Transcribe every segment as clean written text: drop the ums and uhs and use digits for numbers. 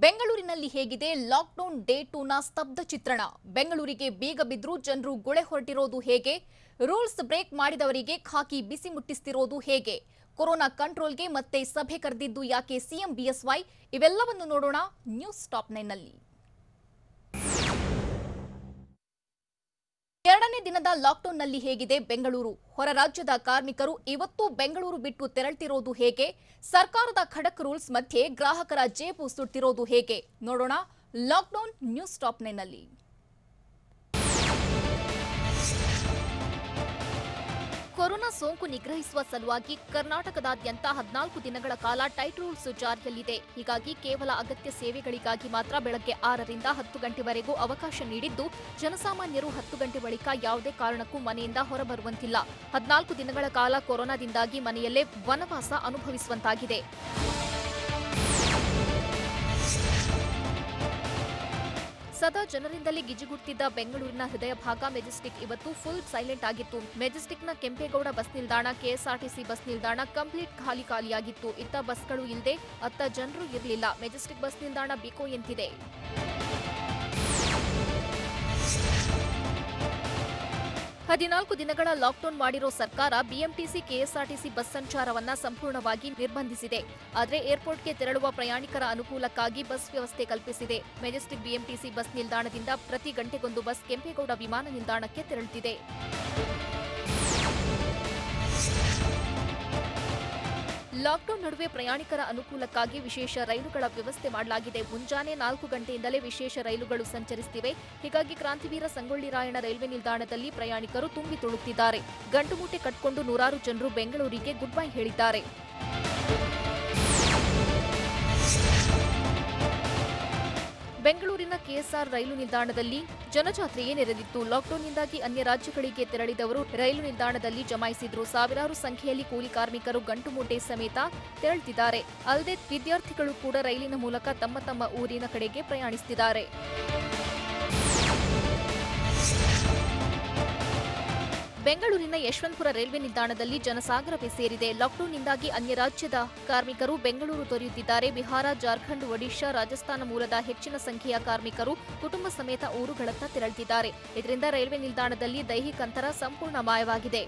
ಬೆಂಗಳೂರಿನಲ್ಲಿ ಹೇಗಿದೆ lockdown day 2ನ ಸ್ತಬ್ಧ ಚಿತ್ರಣ. ಬೆಂಗಳೂರಿಗೆ ಬೀಗ ಬಿದ್ದರೂ ಜನರು ಗುಳೆ ಹೊರಟಿರೋದು ಹೇಗೆ? ರೂಲ್ಸ್ ಬ್ರೇಕ್ ಮಾಡಿದವರಿಗೆ ಖಾಕಿ ಬಿಸಿ ಮುಟ್ಟಿಸ್ತಿರೋದು ಹೇಗೆ? ಕೊರೋನಾ ಕಂಟ್ರೋಲ್ಗೆ ಮತ್ತೆ ಸಭೆ ಕರೆದಿದ್ದು ಯಾಕೆ ಸಿಎಂ ಬಿಎಸ್ವೈ? ಇವೆಲ್ಲವನ್ನು ನೋಡೋಣ ನ್ಯೂಸ್ ಟಾಪ್ 9ನಲ್ಲಿ. ಎರಡನೇ ದಿನದ ಲಾಕ್ಡೌನ್ನಲ್ಲಿ ಹೇಗಿದೆ ಬೆಂಗಳೂರು? ಹೊರ ರಾಜ್ಯದ ಕಾರ್ಮಿಕರು ಇವತ್ತು ಬೆಂಗಳೂರು ಬಿಟ್ಟು ತೆರಳುತ್ತಿರೋದು ಹೇಗೆ? ಸರ್ಕಾರದ ಖಡಕ್ ರೂಲ್ಸ್ ಮಧ್ಯೆ ಗ್ರಾಹಕರ ಜೇಬು ಸುಟ್ಟಿರೋದು ಹೇಗೆ? ನೋಡೋಣ ಲಾಕ್ಡೌನ್ ನ್ಯೂಸ್ ಟಾಪ್ 9ನಲ್ಲಿ. ಕೊರೋನಾ ಸೋಂಕು ನಿಗ್ರಹಿಸುವ ಸಲುವಾಗಿ ಕರ್ನಾಟಕದಾದ್ಯಂತ 14 ದಿನಗಳ ಕಾಲ ಟೈಟ್ ರೂಲ್ಸ್ ಜಾರಿಯಲ್ಲಿದೆ. ಹೀಗಾಗಿ ಕೇವಲ ಅಗತ್ಯ ಸೇವೆಗಳಿಗಾಗಿ ಮಾತ್ರ ಬೆಳಗ್ಗೆ 6ರಿಂದ 10 ಗಂಟೆವರೆಗೂ ಅವಕಾಶ ನೀಡಿದ್ದು, ಜನಸಾಮಾನ್ಯರು 10 ಗಂಟೆ ಬಳಿಕ ಯಾವುದೇ ಕಾರಣಕ್ಕೂ ಮನೆಯಿಂದ ಹೊರಬರುವಂತಿಲ್ಲ. 14 ದಿನಗಳ ಕಾಲ ಕೊರೋನಾದಿಂದಾಗಿ ಮನೆಯಲ್ಲೇ ವನವಾಸ ಅನುಭವಿಸುವಂತಾಗಿದೆ. ಸದಾ ಜನರಿಂದಲೇ ಗಿಜಿಗುಡ್ತಿದ್ದ ಬೆಂಗಳೂರಿನ ಹೃದಯ ಭಾಗ ಮೆಜೆಸ್ಟಿಕ್ ಇವತ್ತು ಫುಲ್ ಸೈಲೆಂಟ್ ಆಗಿತ್ತು. ಮೆಜೆಸ್ಟಿಕ್ನ ಕೆಂಪೇಗೌಡ ಬಸ್ ನಿಲ್ದಾಣ, ಕೆಎಸ್ಆರ್ಟಿಸಿ ಬಸ್ ನಿಲ್ದಾಣ ಕಂಪ್ಲೀಟ್ ಖಾಲಿಯಾಗಿತ್ತು. ಇತ್ತ ಬಸ್ಗಳು ಇಲ್ಲದೆ, ಅತ್ತ ಜನರು ಇರಲಿಲ್ಲ. ಮೆಜೆಸ್ಟಿಕ್ ಬಸ್ ನಿಲ್ದಾಣ ಬಿಕೋ ಎಂತಿದೆ. ಹದಿನಾಲ್ಕು ದಿನಗಳ ಲಾಕ್ಡೌನ್ ಮಾಡಿರೋ ಸರ್ಕಾರ ಬಿಎಂಟಿಸಿ, ಕೆಎಸ್ಆರ್ಟಿಸಿ ಬಸ್ ಸಂಚಾರವನ್ನ ಸಂಪೂರ್ಣವಾಗಿ ನಿರ್ಬಂಧಿಸಿದೆ. ಆದರೆ ಏರ್ಪೋರ್ಟ್ಗೆ ತೆರಳುವ ಪ್ರಯಾಣಿಕರ ಅನುಕೂಲಕ್ಕಾಗಿ ಬಸ್ ವ್ಯವಸ್ಥೆ ಕಲ್ಪಿಸಿದೆ. ಮೆಜೆಸ್ಟಿಕ್ ಬಿಎಂಟಿಸಿ ಬಸ್ ನಿಲ್ದಾಣದಿಂದ ಪ್ರತಿ ಗಂಟೆಗೊಂದು ಬಸ್ ಕೆಂಪೇಗೌಡ ವಿಮಾನ ನಿಲ್ದಾಣಕ್ಕೆ ತೆರಳುತ್ತಿದೆ. ಲಾಕ್ಡೌನ್ ನಡುವೆ ಪ್ರಯಾಣಿಕರ ಅನುಕೂಲಕ್ಕಾಗಿ ವಿಶೇಷ ರೈಲುಗಳ ವ್ಯವಸ್ಥೆ ಮಾಡಲಾಗಿದೆ. ಮುಂಜಾನೆ 4 ಗಂಟೆಯಿಂದಲೇ ವಿಶೇಷ ರೈಲುಗಳು ಸಂಚರಿಸುತ್ತಿವೆ. ಹೀಗಾಗಿ ಕ್ರಾಂತಿವೀರ ಸಂಗೊಳ್ಳಿ ರಾಯಣ್ಣ ರೈಲ್ವೆ ನಿಲ್ದಾಣದಲ್ಲಿ ಪ್ರಯಾಣಿಕರು ತುಂಬಿ ತುಳುಕ್ತಿದ್ದಾರೆ. ಗಂಟು ಮೂಟೆ ಕಟ್ಟಿಕೊಂಡು ನೂರಾರು ಜನರು ಬೆಂಗಳೂರಿಗೆ ಗುಡ್ ಬೈ ಹೇಳಿದ್ದಾರೆ. ಬೆಂಗಳೂರಿನ ಕೆಎಸ್ಆರ್ ರೈಲು ನಿಲ್ದಾಣದಲ್ಲಿ ಜನಜಾತ್ರೆಯೇ ನೆರೆದಿತ್ತು. ಲಾಕ್ಡೌನ್ನಿಂದಾಗಿ ಅನ್ಯ ರಾಜ್ಯಗಳಿಗೆ ತೆರಳಿದವರು ರೈಲು ನಿಲ್ದಾಣದಲ್ಲಿ ಜಮಾಯಿಸಿದ್ರು. ಸಾವಿರಾರು ಸಂಖ್ಯೆಯಲ್ಲಿ ಕೂಲಿ ಕಾರ್ಮಿಕರು ಗಂಟು ಮೂಟೆ ಸಮೇತ ತೆರಳುತ್ತಿದ್ದಾರೆ. ಅಲ್ಲದೆ ವಿದ್ಯಾರ್ಥಿಗಳು ಕೂಡ ರೈಲಿನ ಮೂಲಕ ತಮ್ಮ ತಮ್ಮ ಊರಿನ ಕಡೆಗೆ ಪ್ರಯಾಣಿಸುತ್ತಿದ್ದಾರೆ. ಬೆಂಗಳೂರಿನ ಯಶವಂತಪುರ ರೈಲ್ವೆ ನಿಲ್ದಾಣದಲ್ಲಿ ಜನಸಾಗರವೇ ಸೇರಿದೆ. ಲಾಕ್ಡೌನ್ನಿಂದಾಗಿ ಅನ್ಯ ರಾಜ್ಯದ ಕಾರ್ಮಿಕರು ಬೆಂಗಳೂರು ತೊರೆಯುತ್ತಿದ್ದಾರೆ. ಬಿಹಾರ, ಜಾರ್ಖಂಡ್, ಒಡಿಶಾ, ರಾಜಸ್ಥಾನ ಮೂಲದ ಹೆಚ್ಚಿನ ಸಂಖ್ಯೆಯ ಕಾರ್ಮಿಕರು ಕುಟುಂಬ ಸಮೇತ ಊರುಗಳತ್ತ ತೆರಳುತ್ತಿದ್ದಾರೆ. ಇದರಿಂದ ರೈಲ್ವೆ ನಿಲ್ದಾಣದಲ್ಲಿ ದೈಹಿಕ ಅಂತರ ಸಂಪೂರ್ಣ ಮಾಯವಾಗಿದೆ.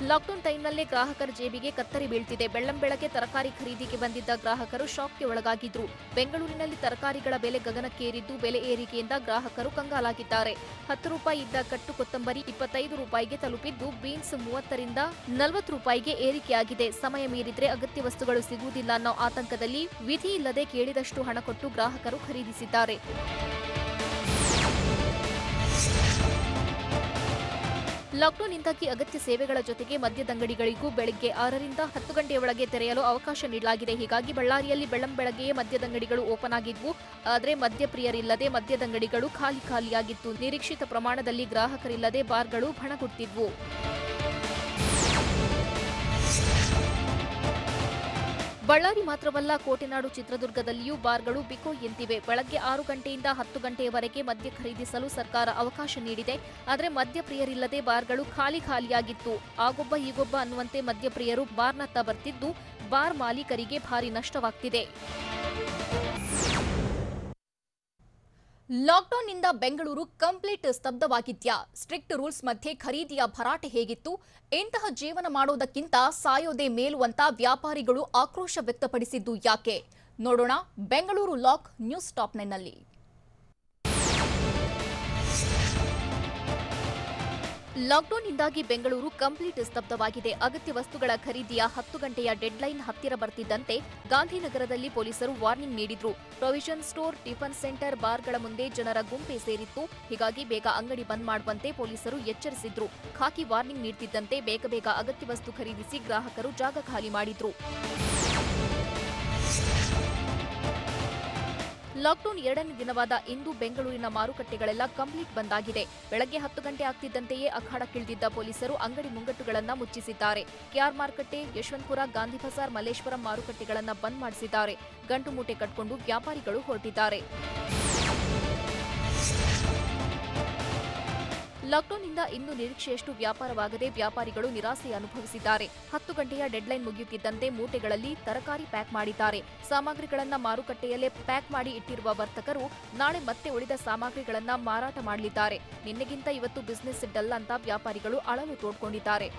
ಲಾಕ್ಡೌನ್ ಟೈಮ್ನಲ್ಲೇ ಗ್ರಾಹಕರ ಜೇಬಿಗೆ ಕತ್ತರಿ ಬೀಳ್ತಿದೆ. ಬೆಳ್ಳಂಬೆಳಗ್ಗೆ ತರಕಾರಿ ಖರೀದಿಗೆ ಬಂದಿದ್ದ ಗ್ರಾಹಕರು ಶಾಕ್ಗೆ ಒಳಗಾಗಿದ್ರು. ಬೆಂಗಳೂರಿನಲ್ಲಿ ತರಕಾರಿಗಳ ಬೆಲೆ ಗಗನಕ್ಕೇರಿದ್ದು, ಬೆಲೆ ಏರಿಕೆಯಿಂದ ಗ್ರಾಹಕರು ಕಂಗಾಲಾಗಿದ್ದಾರೆ. 10 ರೂಪಾಯಿ ಇದ್ದ ಕಟ್ಟು ಕೊತ್ತಂಬರಿ 25 ರೂಪಾಯಿಗೆ ತಲುಪಿದ್ದು, ಬೀನ್ಸ್ 30ರಿಂದ 40 ರೂಪಾಯಿಗೆ ಏರಿಕೆಯಾಗಿದೆ. ಸಮಯ ಮೀರಿದ್ರೆ ಅಗತ್ಯ ವಸ್ತುಗಳು ಸಿಗುವುದಿಲ್ಲ ಅನ್ನೋ ಆತಂಕದಲ್ಲಿ ವಿಧಿ ಇಲ್ಲದೆ ಕೇಳಿದಷ್ಟು ಹಣ ಕೊಟ್ಟು ಗ್ರಾಹಕರು ಖರೀದಿಸಿದ್ದಾರೆ. ಲಾಕ್ಡೌನ್ನಿಂದಾಗಿ ಅಗತ್ಯ ಸೇವೆಗಳ ಜೊತೆಗೆ ಮದ್ಯದಂಗಡಿಗಳಿಗೂ ಬೆಳಗ್ಗೆ 6ರಿಂದ 10 ಗಂಟೆಯೊಳಗೆ ತೆರೆಯಲು ಅವಕಾಶ ನೀಡಲಾಗಿದೆ. ಹೀಗಾಗಿ ಬಳ್ಳಾರಿಯಲ್ಲಿ ಬೆಳ್ಳಂಬೆಳಗ್ಗೆಯೇ ಮದ್ಯದಂಗಡಿಗಳು ಓಪನ್ ಆಗಿದ್ವು. ಆದರೆ ಮದ್ಯಪ್ರಿಯರಿಲ್ಲದೆ ಮದ್ಯದಂಗಡಿಗಳು ಖಾಲಿಯಾಗಿತ್ತು. ನಿರೀಕ್ಷಿತ ಪ್ರಮಾಣದಲ್ಲಿ ಗ್ರಾಹಕರಿಲ್ಲದೆ ಬಾರ್ಗಳು ಭಣಗುಡ್ತಿದ್ವು. ಬಳ್ಳಾರಿ ಮಾತ್ರವಲ್ಲ, ಕೋಟೆನಾಡು ಚಿತ್ರದುರ್ಗದಲ್ಲಿಯೂ ಬಾರ್ಗಳು ಬಿಕೋ ಎಂತಿವೆ. ಬೆಳಗ್ಗೆ 6 ಗಂಟೆಯಿಂದ 10 ಗಂಟೆಯವರೆಗೆ ಮದ್ಯ ಖರೀದಿಸಲು ಸರ್ಕಾರ ಅವಕಾಶ ನೀಡಿದೆ. ಆದರೆ ಮದ್ಯಪ್ರಿಯರಿಲ್ಲದೆ ಬಾರ್ಗಳು ಖಾಲಿಯಾಗಿತ್ತು. ಆಗೊಬ್ಬ ಈಗೊಬ್ಬ ಅನ್ನುವಂತೆ ಮದ್ಯಪ್ರಿಯರು ಬಾರ್ನತ್ತ ಬರ್ತಿದ್ದು, ಬಾರ್ ಮಾಲೀಕರಿಗೆ ಭಾರಿ ನಷ್ಟವಾಗ್ತಿದೆ. ಲಾಕ್ಡೌನ್ನಿಂದ ಬೆಂಗಳೂರು ಕಂಪ್ಲೀಟ್ ಸ್ತಬ್ಧವಾಗಿದ್ಯಾ? ಸ್ಟ್ರಿಕ್ಟ್ ರೂಲ್ಸ್ ಮಧ್ಯೆ ಖರೀದಿಯ ಭರಾಟೆ ಹೇಗಿತ್ತು? ಇಂತಹ ಜೀವನ ಮಾಡೋದಕ್ಕಿಂತ ಸಾಯೋದೇ ಮೇಲು ಅಂತ ವ್ಯಾಪಾರಿಗಳು ಆಕ್ರೋಶ ವ್ಯಕ್ತಪಡಿಸಿದ್ದು ಯಾಕೆ? ನೋಡೋಣ ಬೆಂಗಳೂರು ಲಾಕ್ ನ್ಯೂಸ್ ಟಾಪ್ 9ನಲ್ಲಿ. ಲಾಕ್ಡೌನ್ನಿಂದಾಗಿ ಬೆಂಗಳೂರು ಕಂಪ್ಲೀಟ್ ಸ್ತಬ್ಧವಾಗಿದೆ. ಅಗತ್ಯ ವಸ್ತುಗಳ ಖರೀದಿಯ 10 ಗಂಟೆಯ ಡೆಡ್ಲೈನ್ ಹತ್ತಿರ ಬರ್ತಿದ್ದಂತೆ ಗಾಂಧಿನಗರದಲ್ಲಿ ಪೊಲೀಸರು ವಾರ್ನಿಂಗ್ ನೀಡಿದ್ರು. ಪ್ರೊವಿಷನ್ ಸ್ಟೋರ್, ಟಿಫನ್ ಸೆಂಟರ್, ಬಾರ್ಗಳ ಮುಂದೆ ಜನರ ಗುಂಪೇ ಸೇರಿತ್ತು. ಹೀಗಾಗಿ ಬೇಗ ಅಂಗಡಿ ಬಂದ್ ಮಾಡುವಂತೆ ಪೊಲೀಸರು ಎಚ್ಚರಿಸಿದ್ರು. ಖಾಕಿ ವಾರ್ನಿಂಗ್ ನೀಡುತ್ತಿದ್ದಂತೆ ಬೇಗ ಅಗತ್ಯ ವಸ್ತು ಖರೀದಿಸಿ ಗ್ರಾಹಕರು ಜಾಗ ಖಾಲಿ ಮಾಡಿದ್ರು. ಲಾಕ್ಡೌನ್ 2ನೇ ದಿನವಾದ ಇಂದು ಬೆಂಗಳೂರಿನ ಮಾರುಕಟ್ಟೆಗಳೆಲ್ಲ ಕಂಪ್ಲೀಟ್ ಬಂದ್ ಆಗಿದೆ. ಬೆಳಗ್ಗೆ 10 ಗಂಟೆ ಆಗ್ತಿದ್ದಂತೆಯೇ ಅಖಾಡಕ್ಕಿಳಿದಿದ್ದ ಪೊಲೀಸರು ಅಂಗಡಿ ಮುಂಗಟ್ಟುಗಳನ್ನು ಮುಚ್ಚಿಸಿದ್ದಾರೆ. ಕೆಆರ್ ಮಾರುಕಟ್ಟೆ, ಯಶವಂತಪುರ, ಗಾಂಧಿ ಬಜಾರ್, ಮಲ್ಲೇಶ್ವರಂ ಮಾರುಕಟ್ಟೆಗಳನ್ನು ಬಂದ್ ಮಾಡಿಸಿದ್ದಾರೆ. ಗಂಟು ಮೂಟೆ ಕಟ್ಟಿಕೊಂಡು ವ್ಯಾಪಾರಿಗಳು ಹೊರಟಿದ್ದಾರೆ. ಲಾಕ್ಡೌನ್ನಿಂದ ಇನ್ನೂ ನಿರೀಕ್ಷೆಯಷ್ಟು ವ್ಯಾಪಾರವಾಗದೆ ವ್ಯಾಪಾರಿಗಳು ನಿರಾಸೆ ಅನುಭವಿಸಿದ್ದಾರೆ. 10 ಗಂಟೆಯ ಡೆಡ್ಲೈನ್ ಮುಗಿಯುತ್ತಿದ್ದಂತೆ ಮೂಟೆಗಳಲ್ಲಿ ತರಕಾರಿ ಪ್ಯಾಕ್ ಮಾಡಿದ್ದಾರೆ. ಸಾಮಗ್ರಿಗಳನ್ನು ಮಾರುಕಟ್ಟೆಯಲ್ಲೇ ಪ್ಯಾಕ್ ಮಾಡಿ ಇಟ್ಟಿರುವ ವರ್ತಕರು ನಾಳೆ ಮತ್ತೆ ಉಳಿದ ಸಾಮಗ್ರಿಗಳನ್ನು ಮಾರಾಟ ಮಾಡಲಿದ್ದಾರೆ. ನಿನ್ನೆಗಿಂತ ಇವತ್ತು ಬಿಸಿನೆಸ್ ಡಲ್ ಅಂತ ವ್ಯಾಪಾರಿಗಳು ಅಳಲು ತೋಡ್ಕೊಂಡಿದ್ದಾರೆ.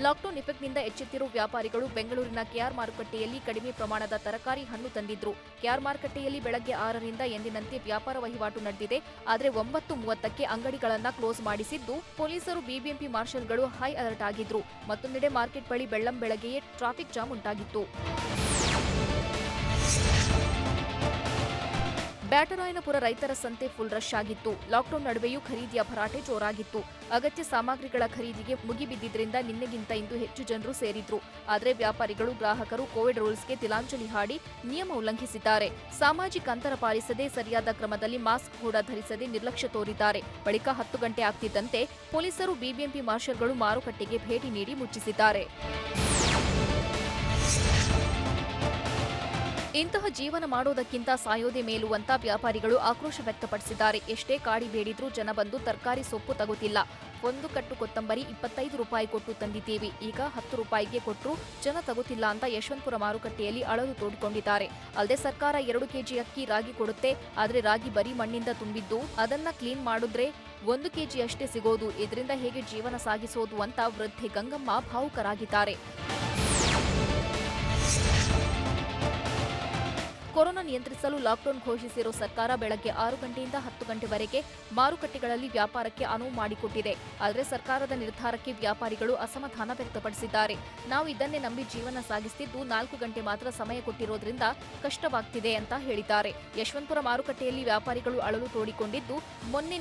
ಲಾಕ್ಡೌನ್ ಇಫೆಕ್ಟ್ನಿಂದ ಎಚ್ಚೆತ್ತಿರುವ ವ್ಯಾಪಾರಿಗಳು ಬೆಂಗಳೂರಿನ ಕೆಆರ್ ಮಾರುಕಟ್ಟೆಯಲ್ಲಿ ಕಡಿಮೆ ಪ್ರಮಾಣದ ತರಕಾರಿ ಹಣ್ಣು ತಂದಿದ್ರು. ಕೆಆರ್ ಮಾರುಕಟ್ಟೆಯಲ್ಲಿ ಬೆಳಗ್ಗೆ 6ರಿಂದ ಎಂದಿನಂತೆ ವ್ಯಾಪಾರ ವಹಿವಾಟು ನಡೆದಿದೆ. ಆದರೆ 9:30ಕ್ಕೆ ಅಂಗಡಿಗಳನ್ನು ಕ್ಲೋಸ್ ಮಾಡಿಸಿದ್ದು, ಪೊಲೀಸರು ಬಿಬಿಎಂಪಿ ಮಾರ್ಷಲ್ಗಳು ಹೈ ಅಲರ್ಟ್ ಆಗಿದ್ರು. ಮತ್ತೊಂದೆಡೆ ಮಾರ್ಕೆಟ್ ಬಳಿ ಬೆಳ್ಳಂಬೆಳಗ್ಗೆಯೇ ಟ್ರಾಫಿಕ್ ಜಾಮ್ ಉಂಟಾಗಿತ್ತು. ಬ್ಯಾಟರಾಯನಪುರ ರೈತರ ಸಂತೆ ಫುಲ್ ರಶ್ ಆಗಿತ್ತು. ಲಾಕ್ಡೌನ್ ನಡುವೆಯೂ ಖರೀದಿಯ ಭರಾಟೆ ಜೋರಾಗಿತ್ತು. ಅಗತ್ಯ ಸಾಮಗ್ರಿಗಳ ಖರೀದಿಗೆ ಮುಗಿಬಿದ್ದಿದ್ರಿಂದ ನಿನ್ನೆಗಿಂತ ಇಂದು ಹೆಚ್ಚು ಜನರು ಸೇರಿದ್ರು. ಆದರೆ ವ್ಯಾಪಾರಿಗಳು, ಗ್ರಾಹಕರು ಕೋವಿಡ್ ರೂಲ್ಸ್ಗೆ ತಿಲಾಂಜಲಿ ಹಾಡಿ ನಿಯಮ ಉಲ್ಲಂಘಿಸಿದ್ದಾರೆ. ಸಾಮಾಜಿಕ ಅಂತರ ಪಾಲಿಸದೆ, ಸರಿಯಾದ ಕ್ರಮದಲ್ಲಿ ಮಾಸ್ಕ್ ಕೂಡ ಧರಿಸದೆ ನಿರ್ಲಕ್ಷ್ಯ ತೋರಿದ್ದಾರೆ. ಬಳಿಕ 10 ಗಂಟೆ ಆಗ್ತಿದ್ದಂತೆ ಪೊಲೀಸರು, ಬಿಬಿಎಂಪಿ ಮಾರ್ಷಲ್ಗಳು ಮಾರುಕಟ್ಟೆಗೆ ಭೇಟಿ ನೀಡಿ ಮುಚ್ಚಿಸಿದ್ದಾರೆ. ಇಂತಹ ಜೀವನ ಮಾಡೋದಕ್ಕಿಂತ ಸಾಯೋದೇ ಮೇಲು ಅಂತ ವ್ಯಾಪಾರಿಗಳು ಆಕ್ರೋಶ ವ್ಯಕ್ತಪಡಿಸಿದ್ದಾರೆ. ಎಷ್ಟೇ ಕಾಡಿ ಬೇಡಿದ್ರೂ ಜನ ಬಂದು ತರಕಾರಿ ಸೊಪ್ಪು ತಗೋತಿಲ್ಲ. 1 ಕಟ್ಟು ಕೊತ್ತಂಬರಿ 25 ರೂಪಾಯಿ ಕೊಟ್ಟು ತಂದಿದ್ದೀವಿ, ಈಗ 10 ರೂಪಾಯಿಗೆ ಕೊಟ್ಟರು ಜನ ತಗೋತಿಲ್ಲ ಅಂತ ಯಶವಂತಪುರ ಮಾರುಕಟ್ಟೆಯಲ್ಲಿ ಅಳಲು ತೋಡಿಕೊಂಡಿದ್ದಾರೆ. ಅಲ್ಲದೆ ಸರ್ಕಾರ 2 ಕೆಜಿ ಅಕ್ಕಿ, ರಾಗಿ ಕೊಡುತ್ತೆ. ಆದರೆ ರಾಗಿ ಬರೀ ಮಣ್ಣಿಂದ ತುಂಬಿದ್ದು, ಅದನ್ನ ಕ್ಲೀನ್ ಮಾಡಿದ್ರೆ 1 ಕೆಜಿ ಅಷ್ಟೇ ಸಿಗೋದು. ಇದರಿಂದ ಹೇಗೆ ಜೀವನ ಸಾಗಿಸೋದು ಅಂತ ವೃದ್ಧೆ ಗಂಗಮ್ಮ ಭಾವುಕರಾಗಿದ್ದಾರೆ. ಕೊರೋನಾ ನಿಯಂತ್ರಿಸಲು ಲಾಕ್ಡೌನ್ ಘೋಷಿಸಿರುವ ಸರ್ಕಾರ ಬೆಳಗ್ಗೆ 6 ಗಂಟೆಯಿಂದ 10 ಗಂಟೆವರೆಗೆ ಮಾರುಕಟ್ಟೆಗಳಲ್ಲಿ ವ್ಯಾಪಾರಕ್ಕೆ ಅನುವು ಮಾಡಿಕೊಟ್ಟಿದೆ. ಆದರೆ ಸರ್ಕಾರದ ನಿರ್ಧಾರಕ್ಕೆ ವ್ಯಾಪಾರಿಗಳು ಅಸಮಾಧಾನ ವ್ಯಕ್ತಪಡಿಸಿದ್ದಾರೆ. ನಾವು ಇದನ್ನೇ ನಂಬಿ ಜೀವನ ಸಾಗಿಸುತ್ತಿದ್ದು 4 ಗಂಟೆ ಮಾತ್ರ ಸಮಯ ಕೊಟ್ಟಿರೋದ್ರಿಂದ ಕಷ್ಟವಾಗ್ತಿದೆ ಅಂತ ಹೇಳಿದ್ದಾರೆ. ಯಶವಂತಪುರ ಮಾರುಕಟ್ಟೆಯಲ್ಲಿ ವ್ಯಾಪಾರಿಗಳು ಅಳಲು ತೋಡಿಕೊಂಡಿದ್ದು,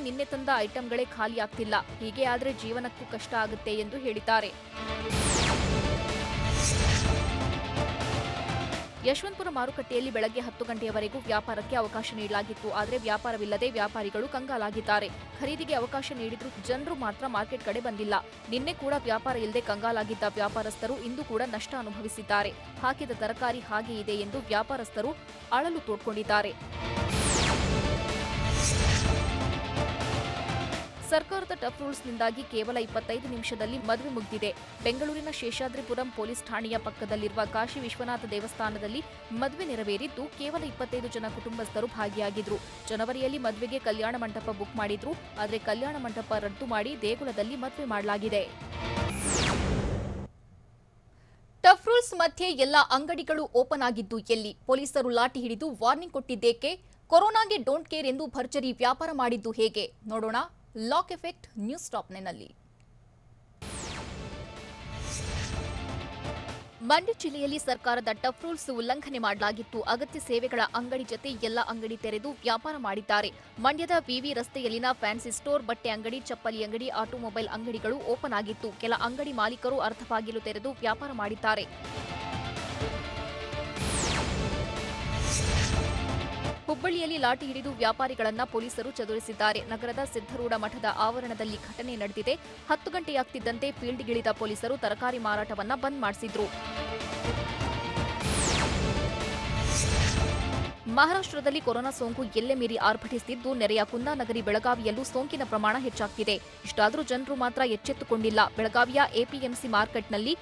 ನಿನ್ನೆ ತಂದ ಐಟಂಗಳೇ ಖಾಲಿ ಆಗ್ತಿಲ್ಲ. ಹೀಗೆ ಆದರೆ ಜೀವನಕ್ಕೂ ಕಷ್ಟ ಆಗುತ್ತೆ ಎಂದು ಹೇಳಿದ್ದಾರೆ. ಯಶವಂತಪುರ ಮಾರುಕಟ್ಟೆಯಲ್ಲಿ ಬೆಳಗ್ಗೆ 10 ಗಂಟೆಯವರೆಗೂ ವ್ಯಾಪಾರಕ್ಕೆ ಅವಕಾಶ ನೀಡಲಾಗಿತ್ತು. ಆದರೆ ವ್ಯಾಪಾರವಿಲ್ಲದೆ ವ್ಯಾಪಾರಿಗಳು ಕಂಗಾಲಾಗಿದ್ದಾರೆ. ಖರೀದಿಗೆ ಅವಕಾಶ ನೀಡಿದ್ರೂ ಜನರು ಮಾತ್ರ ಮಾರ್ಕೆಟ್ ಕಡೆ ಬಂದಿಲ್ಲ. ನಿನ್ನೆ ಕೂಡ ವ್ಯಾಪಾರ ಇಲ್ಲದೆ ಕಂಗಾಲಾಗಿದ್ದ ವ್ಯಾಪಾರಸ್ಥರು ಇಂದು ಕೂಡ ನಷ್ಟ ಅನುಭವಿಸಿದ್ದಾರೆ. ಹಾಕಿದ ತರಕಾರಿ ಹಾಗೆ ಇದೆ ಎಂದು ವ್ಯಾಪಾರಸ್ಥರು ಅಳಲು ತೋಡ್ಕೊಂಡಿದ್ದಾರೆ. ಸರ್ಕಾರದ ಟಫ್ ರೂಲ್ಸ್ನಿಂದಾಗಿ ಕೇವಲ 25 ನಿಮಿಷದಲ್ಲಿ ಮದುವೆ ಮುಗಿದಿದೆ. ಬೆಂಗಳೂರಿನ ಶೇಷಾದ್ರಿಪುರಂ ಪೊಲೀಸ್ ಠಾಣೆಯ ಪಕ್ಕದಲ್ಲಿರುವ ಕಾಶಿ ವಿಶ್ವನಾಥ ದೇವಸ್ಥಾನದಲ್ಲಿ ಮದುವೆ ನೆರವೇರಿದ್ದು, ಕೇವಲ 25 ಜನ ಕುಟುಂಬಸ್ಥರು ಭಾಗಿಯಾಗಿದ್ರು. ಜನವರಿಯಲ್ಲಿ ಮದುವೆಗೆ ಕಲ್ಯಾಣ ಮಂಟಪ ಬುಕ್ ಮಾಡಿದ್ರು. ಆದರೆ ಕಲ್ಯಾಣ ಮಂಟಪ ರದ್ದು ಮಾಡಿ ದೇಗುಲದಲ್ಲಿ ಮದುವೆ ಮಾಡಲಾಗಿದೆ. ಟಫ್ ರೂಲ್ಸ್ ಮಧ್ಯೆ ಎಲ್ಲ ಅಂಗಡಿಗಳು ಓಪನ್ ಆಗಿದ್ದು ಎಲ್ಲಿ? ಪೊಲೀಸರು ಲಾಠಿ ಹಿಡಿದು ವಾರ್ನಿಂಗ್ ಕೊಟ್ಟಿದ್ದೇಕೆ? ಕೊರೋನಾಗೆ ಡೋಂಟ್ ಕೇರ್ ಎಂದು ಭರ್ಜರಿ ವ್ಯಾಪಾರ ಮಾಡಿದ್ದು ಹೇಗೆ? ನೋಡೋಣ ಲಾಕ್ ಎಫೆಕ್ಟ್ ನ್ಯೂಸ್ ಟಾಪ್ನಲ್ಲಿ. ಮಂಡ್ಯ ಜಿಲ್ಲೆಯಲ್ಲಿ ಸರ್ಕಾರದ ಟಫ್ ರೂಲ್ಸ್ ಉಲ್ಲಂಘನೆ ಮಾಡಲಾಗಿತ್ತು. ಅಗತ್ಯ ಸೇವೆಗಳ ಅಂಗಡಿ ಜೊತೆ ಎಲ್ಲ ಅಂಗಡಿ ತೆರೆದು ವ್ಯಾಪಾರ ಮಾಡಿದ್ದಾರೆ. ಮಂಡ್ಯದ ವಿವಿ ರಸ್ತೆಯಲ್ಲಿನ ಫ್ಯಾನ್ಸಿ ಸ್ಟೋರ್, ಬಟ್ಟೆ ಅಂಗಡಿ, ಚಪ್ಪಲಿ ಅಂಗಡಿ, ಆಟೋಮೊಬೈಲ್ ಅಂಗಡಿಗಳು ಓಪನ್ ಆಗಿತ್ತು. ಕೆಲ ಅಂಗಡಿ ಮಾಲೀಕರು ಅರ್ಧಬಾಗಿಲು ತೆರೆದು ವ್ಯಾಪಾರ ಮಾಡಿದ್ದಾರೆ. ಹುಬ್ಬಳ್ಳಿಯಲ್ಲಿ ಲಾಠಿ ಹಿಡಿದು ವ್ಯಾಪಾರಿಗಳನ್ನ ಪೊಲೀಸರು ಚದುರಿಸಿದ್ದಾರೆ. ನಗರದ ಸಿದ್ಧಾರೂಢ ಮಠದ ಆವರಣದಲ್ಲಿ ಘಟನೆ ನಡೆದಿದೆ. 10 ಗಂಟೆಯಾಗ್ತಿದ್ದಂತೆ ಫೀಲ್ಡ್ಗಿಳಿದ ಪೊಲೀಸರು ತರಕಾರಿ ಮಾರಾಟವನ್ನ ಬಂದ್ ಮಾಡಿಸಿದ್ರು. ಮಹಾರಾಷ್ಟ್ರದಲ್ಲಿ ಕೊರೋನಾ ಸೋಂಕು ಎಲ್ಲೆ ಮೀರಿ ಆರ್ಭಟಿಸುತ್ತಿದ್ದು, ನೆರೆಯ ಕುಂದಾನಗರಿ ಬೆಳಗಾವಿಯಲ್ಲೂ ಸೋಂಕಿನ ಪ್ರಮಾಣ ಹೆಚ್ಚಾಗ್ತಿದೆ. ಇಷ್ಟಾದರೂ ಜನರು ಮಾತ್ರ ಎಚ್ಚೆತ್ತುಕೊಂಡಿಲ್ಲ. ಬೆಳಗಾವಿಯ ಎಪಿಎಂಸಿ ಮಾರ್ಕೆಟ್ನಲ್ಲಿ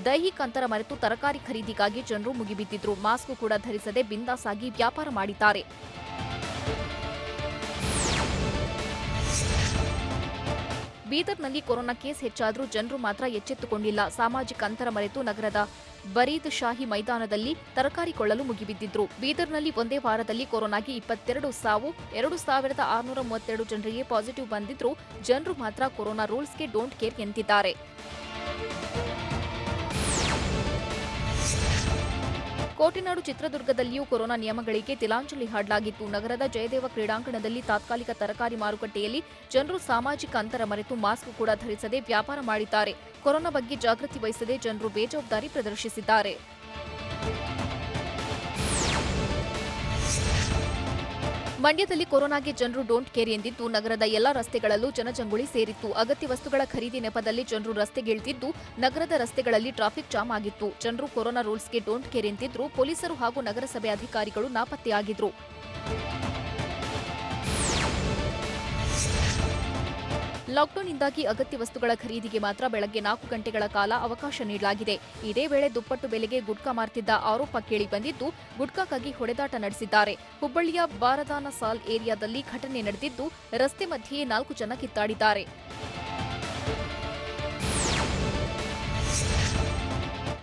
ದೈಹಿಕ ಅಂತರ ಮರೆತು ತರಕಾರಿ ಖರೀದಿಗಾಗಿ ಜನರು ಮುಗಿಬಿದ್ದಿದ್ರು. ಮಾಸ್ಕ್ ಕೂಡ ಧರಿಸದೆ ಬಿಂದಾಸ್ ಆಗಿ ವ್ಯಾಪಾರ ಮಾಡಿದ್ದಾರೆ. ಬೀದರ್ನಲ್ಲಿ ಕೊರೋನಾ ಕೇಸ್ ಹೆಚ್ಚಾದರೂ ಜನರು ಮಾತ್ರ ಎಚ್ಚೆತ್ತುಕೊಂಡಿಲ್ಲ. ಸಾಮಾಜಿಕ ಅಂತರ ಮರೆತು ನಗರದ ಬರೀದ್ ಶಾಹಿ ಮೈದಾನದಲ್ಲಿ ತರಕಾರಿ ಕೊಳ್ಳಲು ಮುಗಿಬಿದ್ದಿದ್ರು. ಬೀದರ್ನಲ್ಲಿ ಒಂದೇ ವಾರದಲ್ಲಿ ಕೊರೋನಾಗೆ 22 ಸಾವು, 2632 ಜನರಿಗೆ ಪಾಸಿಟಿವ್ ಬಂದಿದ್ರು. ಜನರು ಮಾತ್ರ ಕೊರೋನಾ ರೂಲ್ಸ್ಗೆ ಡೋಂಟ್ ಕೇರ್ ಎಂದಿದ್ದಾರೆ. ಕೋಟೆನಾಡು ಚಿತ್ರದುರ್ಗದಲ್ಲಿಯೂ ಕೊರೋನಾ ನಿಯಮಗಳಿಗೆ ತಿಲಾಂಜಲಿ ಹಾಡಲಾಗಿತ್ತು. ನಗರದ ಜಯದೇವ ಕ್ರೀಡಾಂಗಣದಲ್ಲಿ ತಾತ್ಕಾಲಿಕ ತರಕಾರಿ ಮಾರುಕಟ್ಟೆಯಲ್ಲಿ ಜನರು ಸಾಮಾಜಿಕ ಅಂತರ ಮರೆತು ಮಾಸ್ಕ್ ಕೂಡ ಧರಿಸದೆ ವ್ಯಾಪಾರ ಮಾಡಿದ್ದಾರೆ. ಕೊರೋನಾ ಬಗ್ಗೆ ಜಾಗೃತಿ ವಹಿಸದೆ ಜನರು ಬೇಜವಾಬ್ದಾರಿ ಪ್ರದರ್ಶಿಸಿದ್ದಾರೆ. ಮಂಡ್ಯದಲ್ಲಿ ಕೊರೋನಾಗೆ ಜನರು ಡೋಂಟ್ ಕೇರ್ ಎಂದಿದ್ದು, ನಗರದ ಎಲ್ಲಾ ರಸ್ತೆಗಳಲ್ಲೂ ಜನಜಂಗುಳಿ ಸೇರಿತ್ತು. ಅಗತ್ಯ ವಸ್ತುಗಳ ಖರೀದಿ ನೆಪದಲ್ಲಿ ಜನರು ರಸ್ತೆಗಿಳಿದಿದ್ದು, ನಗರದ ರಸ್ತೆಗಳಲ್ಲಿ ಟ್ರಾಫಿಕ್ ಜಾಮ್ ಆಗಿತ್ತು. ಜನರು ಕೊರೋನಾ ರೂಲ್ಸ್ಗೆ ಡೋಂಟ್ ಕೇರ್ ಎಂದಿದ್ರು. ಪೊಲೀಸರು ಹಾಗೂ ನಗರಸಭೆ ಅಧಿಕಾರಿಗಳು ನಾಪತ್ತೆಯಾಗಿದ್ರು. ಲಾಕ್ಡೌನ್ನಿಂದಾಗಿ ಅಗತ್ಯ ವಸ್ತುಗಳ ಖರೀದಿಗೆ ಮಾತ್ರ ಬೆಳಗ್ಗೆ 4 ಗಂಟೆಗಳ ಕಾಲ ಅವಕಾಶ ನೀಡಲಾಗಿದೆ. ಇದೇ ವೇಳೆ ದುಪ್ಪಟ್ಟು ಬೆಲೆಗೆ ಗುಟ್ಕಾ ಮಾರ್ತಿದ್ದ ಆರೋಪ ಕೇಳಿಬಂದಿದ್ದು, ಗುಟ್ಕಾಗಾಗಿ ಹೊಡೆದಾಟ ನಡೆಸಿದ್ದಾರೆ. ಹುಬ್ಬಳ್ಳಿಯ ಬಾರದಾನ ಸಾಲ್ ಏರಿಯಾದಲ್ಲಿ ಘಟನೆ ನಡೆದಿದ್ದು, ರಸ್ತೆ ಮಧ್ಯೆಯೇ 4 ಜನ ಕಿತ್ತಾಡಿದ್ದಾರೆ.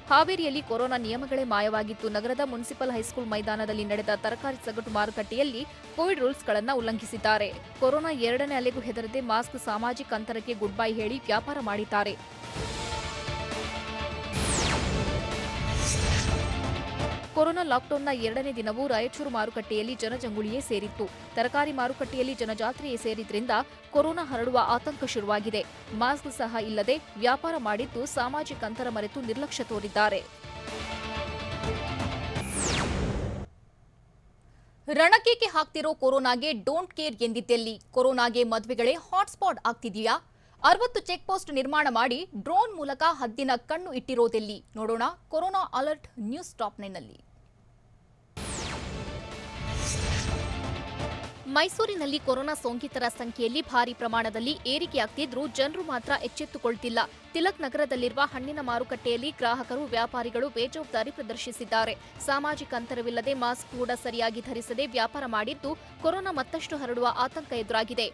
ಹಾವೇರಿಯಲ್ಲಿ ಕೊರೋನಾ ನಿಯಮಗಳೇ ಮಾಯವಾಗಿತ್ತು. ನಗರದ ಮುನ್ಸಿಪಲ್ ಹೈಸ್ಕೂಲ್ ಮೈದಾನದಲ್ಲಿ ನಡೆದ ತರಕಾರಿ ಸಗಟು ಮಾರುಕಟ್ಟೆಯಲ್ಲಿ ಕೋವಿಡ್ ರೂಲ್ಸ್ಗಳನ್ನು ಉಲ್ಲಂಘಿಸಿದ್ದಾರೆ. ಕೊರೋನಾ 2ನೇ ಅಲೆಗೂ ಹೆದರದೆ ಮಾಸ್ಕ್, ಸಾಮಾಜಿಕ ಅಂತರಕ್ಕೆ ಗುಡ್ ಬೈ ಹೇಳಿ ವ್ಯಾಪಾರ ಮಾಡಿದ್ದಾರೆ. ಕೊರೋನಾ ಲಾಕ್ಡೌನ್ನ 2ನೇ ದಿನವೂ ರಾಯಚೂರು ಮಾರುಕಟ್ಟೆಯಲ್ಲಿ ಜನಜಂಗುಳಿಯೇ ಸೇರಿತ್ತು. ತರಕಾರಿ ಮಾರುಕಟ್ಟೆಯಲ್ಲಿ ಜನಜಾತ್ರೆಯೇ ಸೇರಿದ್ರಿಂದ ಕೊರೋನಾ ಹರಡುವ ಆತಂಕ ಶುರುವಾಗಿದೆ. ಮಾಸ್ಕ್ ಸಹ ಇಲ್ಲದೆ ವ್ಯಾಪಾರ ಮಾಡಿದ್ದು, ಸಾಮಾಜಿಕ ಅಂತರ ಮರೆತು ನಿರ್ಲಕ್ಷ್ಯ ತೋರಿದ್ದಾರೆ. ರಣಕೇಕೆ ಹಾಕ್ತಿರೋ ಕೊರೋನಾಗೆ ಡೋಂಟ್ ಕೇರ್ ಎಂದಿದ್ದೆಲ್ಲಿ? ಕೊರೋನಾಗೆ ಮದುವೆಗಳೇ ಹಾಟ್ಸ್ಪಾಟ್ ಆಗ್ತಿದೆಯಾ? 60 ಚೆಕ್ ಪೋಸ್ಟ್ ನಿರ್ಮಾಣ ಮಾಡಿ ಡ್ರೋನ್ ಮೂಲಕ ಹದ್ದಿನ ಕಣ್ಣು ಇಟ್ಟಿರೋದೆಲ್ಲಿ? ನೋಡೋಣ ಕೊರೋನಾ ಅಲರ್ಟ್ ನ್ಯೂಸ್ ಟಾಪ್ 9ನಲ್ಲಿ. ಮೈಸೂರಿನಲ್ಲಿ ಕೊರೋನಾ ಸೋಂಕಿತರ ಸಂಖ್ಯೆಯಲ್ಲಿ ಭಾರಿ ಪ್ರಮಾಣದಲ್ಲಿ ಏರಿಕೆಯಾಗ್ತಿದ್ರೂ ಜನರು ಮಾತ್ರ ಎಚ್ಚೆತ್ತುಕೊಳ್ತಿಲ್ಲ. ತಿಲಕ್ ನಗರದಲ್ಲಿರುವ ಹಣ್ಣಿನ ಮಾರುಕಟ್ಟೆಯಲ್ಲಿ ಗ್ರಾಹಕರು, ವ್ಯಾಪಾರಿಗಳು ಬೇಜವಾಬ್ದಾರಿ ಪ್ರದರ್ಶಿಸಿದ್ದಾರೆ. ಸಾಮಾಜಿಕ ಅಂತರವಿಲ್ಲದೆ ಮಾಸ್ಕ್ ಕೂಡ ಸರಿಯಾಗಿ ಧರಿಸದೆ ವ್ಯಾಪಾರ ಮಾಡಿದ್ದು, ಕೊರೋನಾ ಮತ್ತಷ್ಟು ಹರಡುವ ಆತಂಕ ಎದುರಾಗಿದೆ.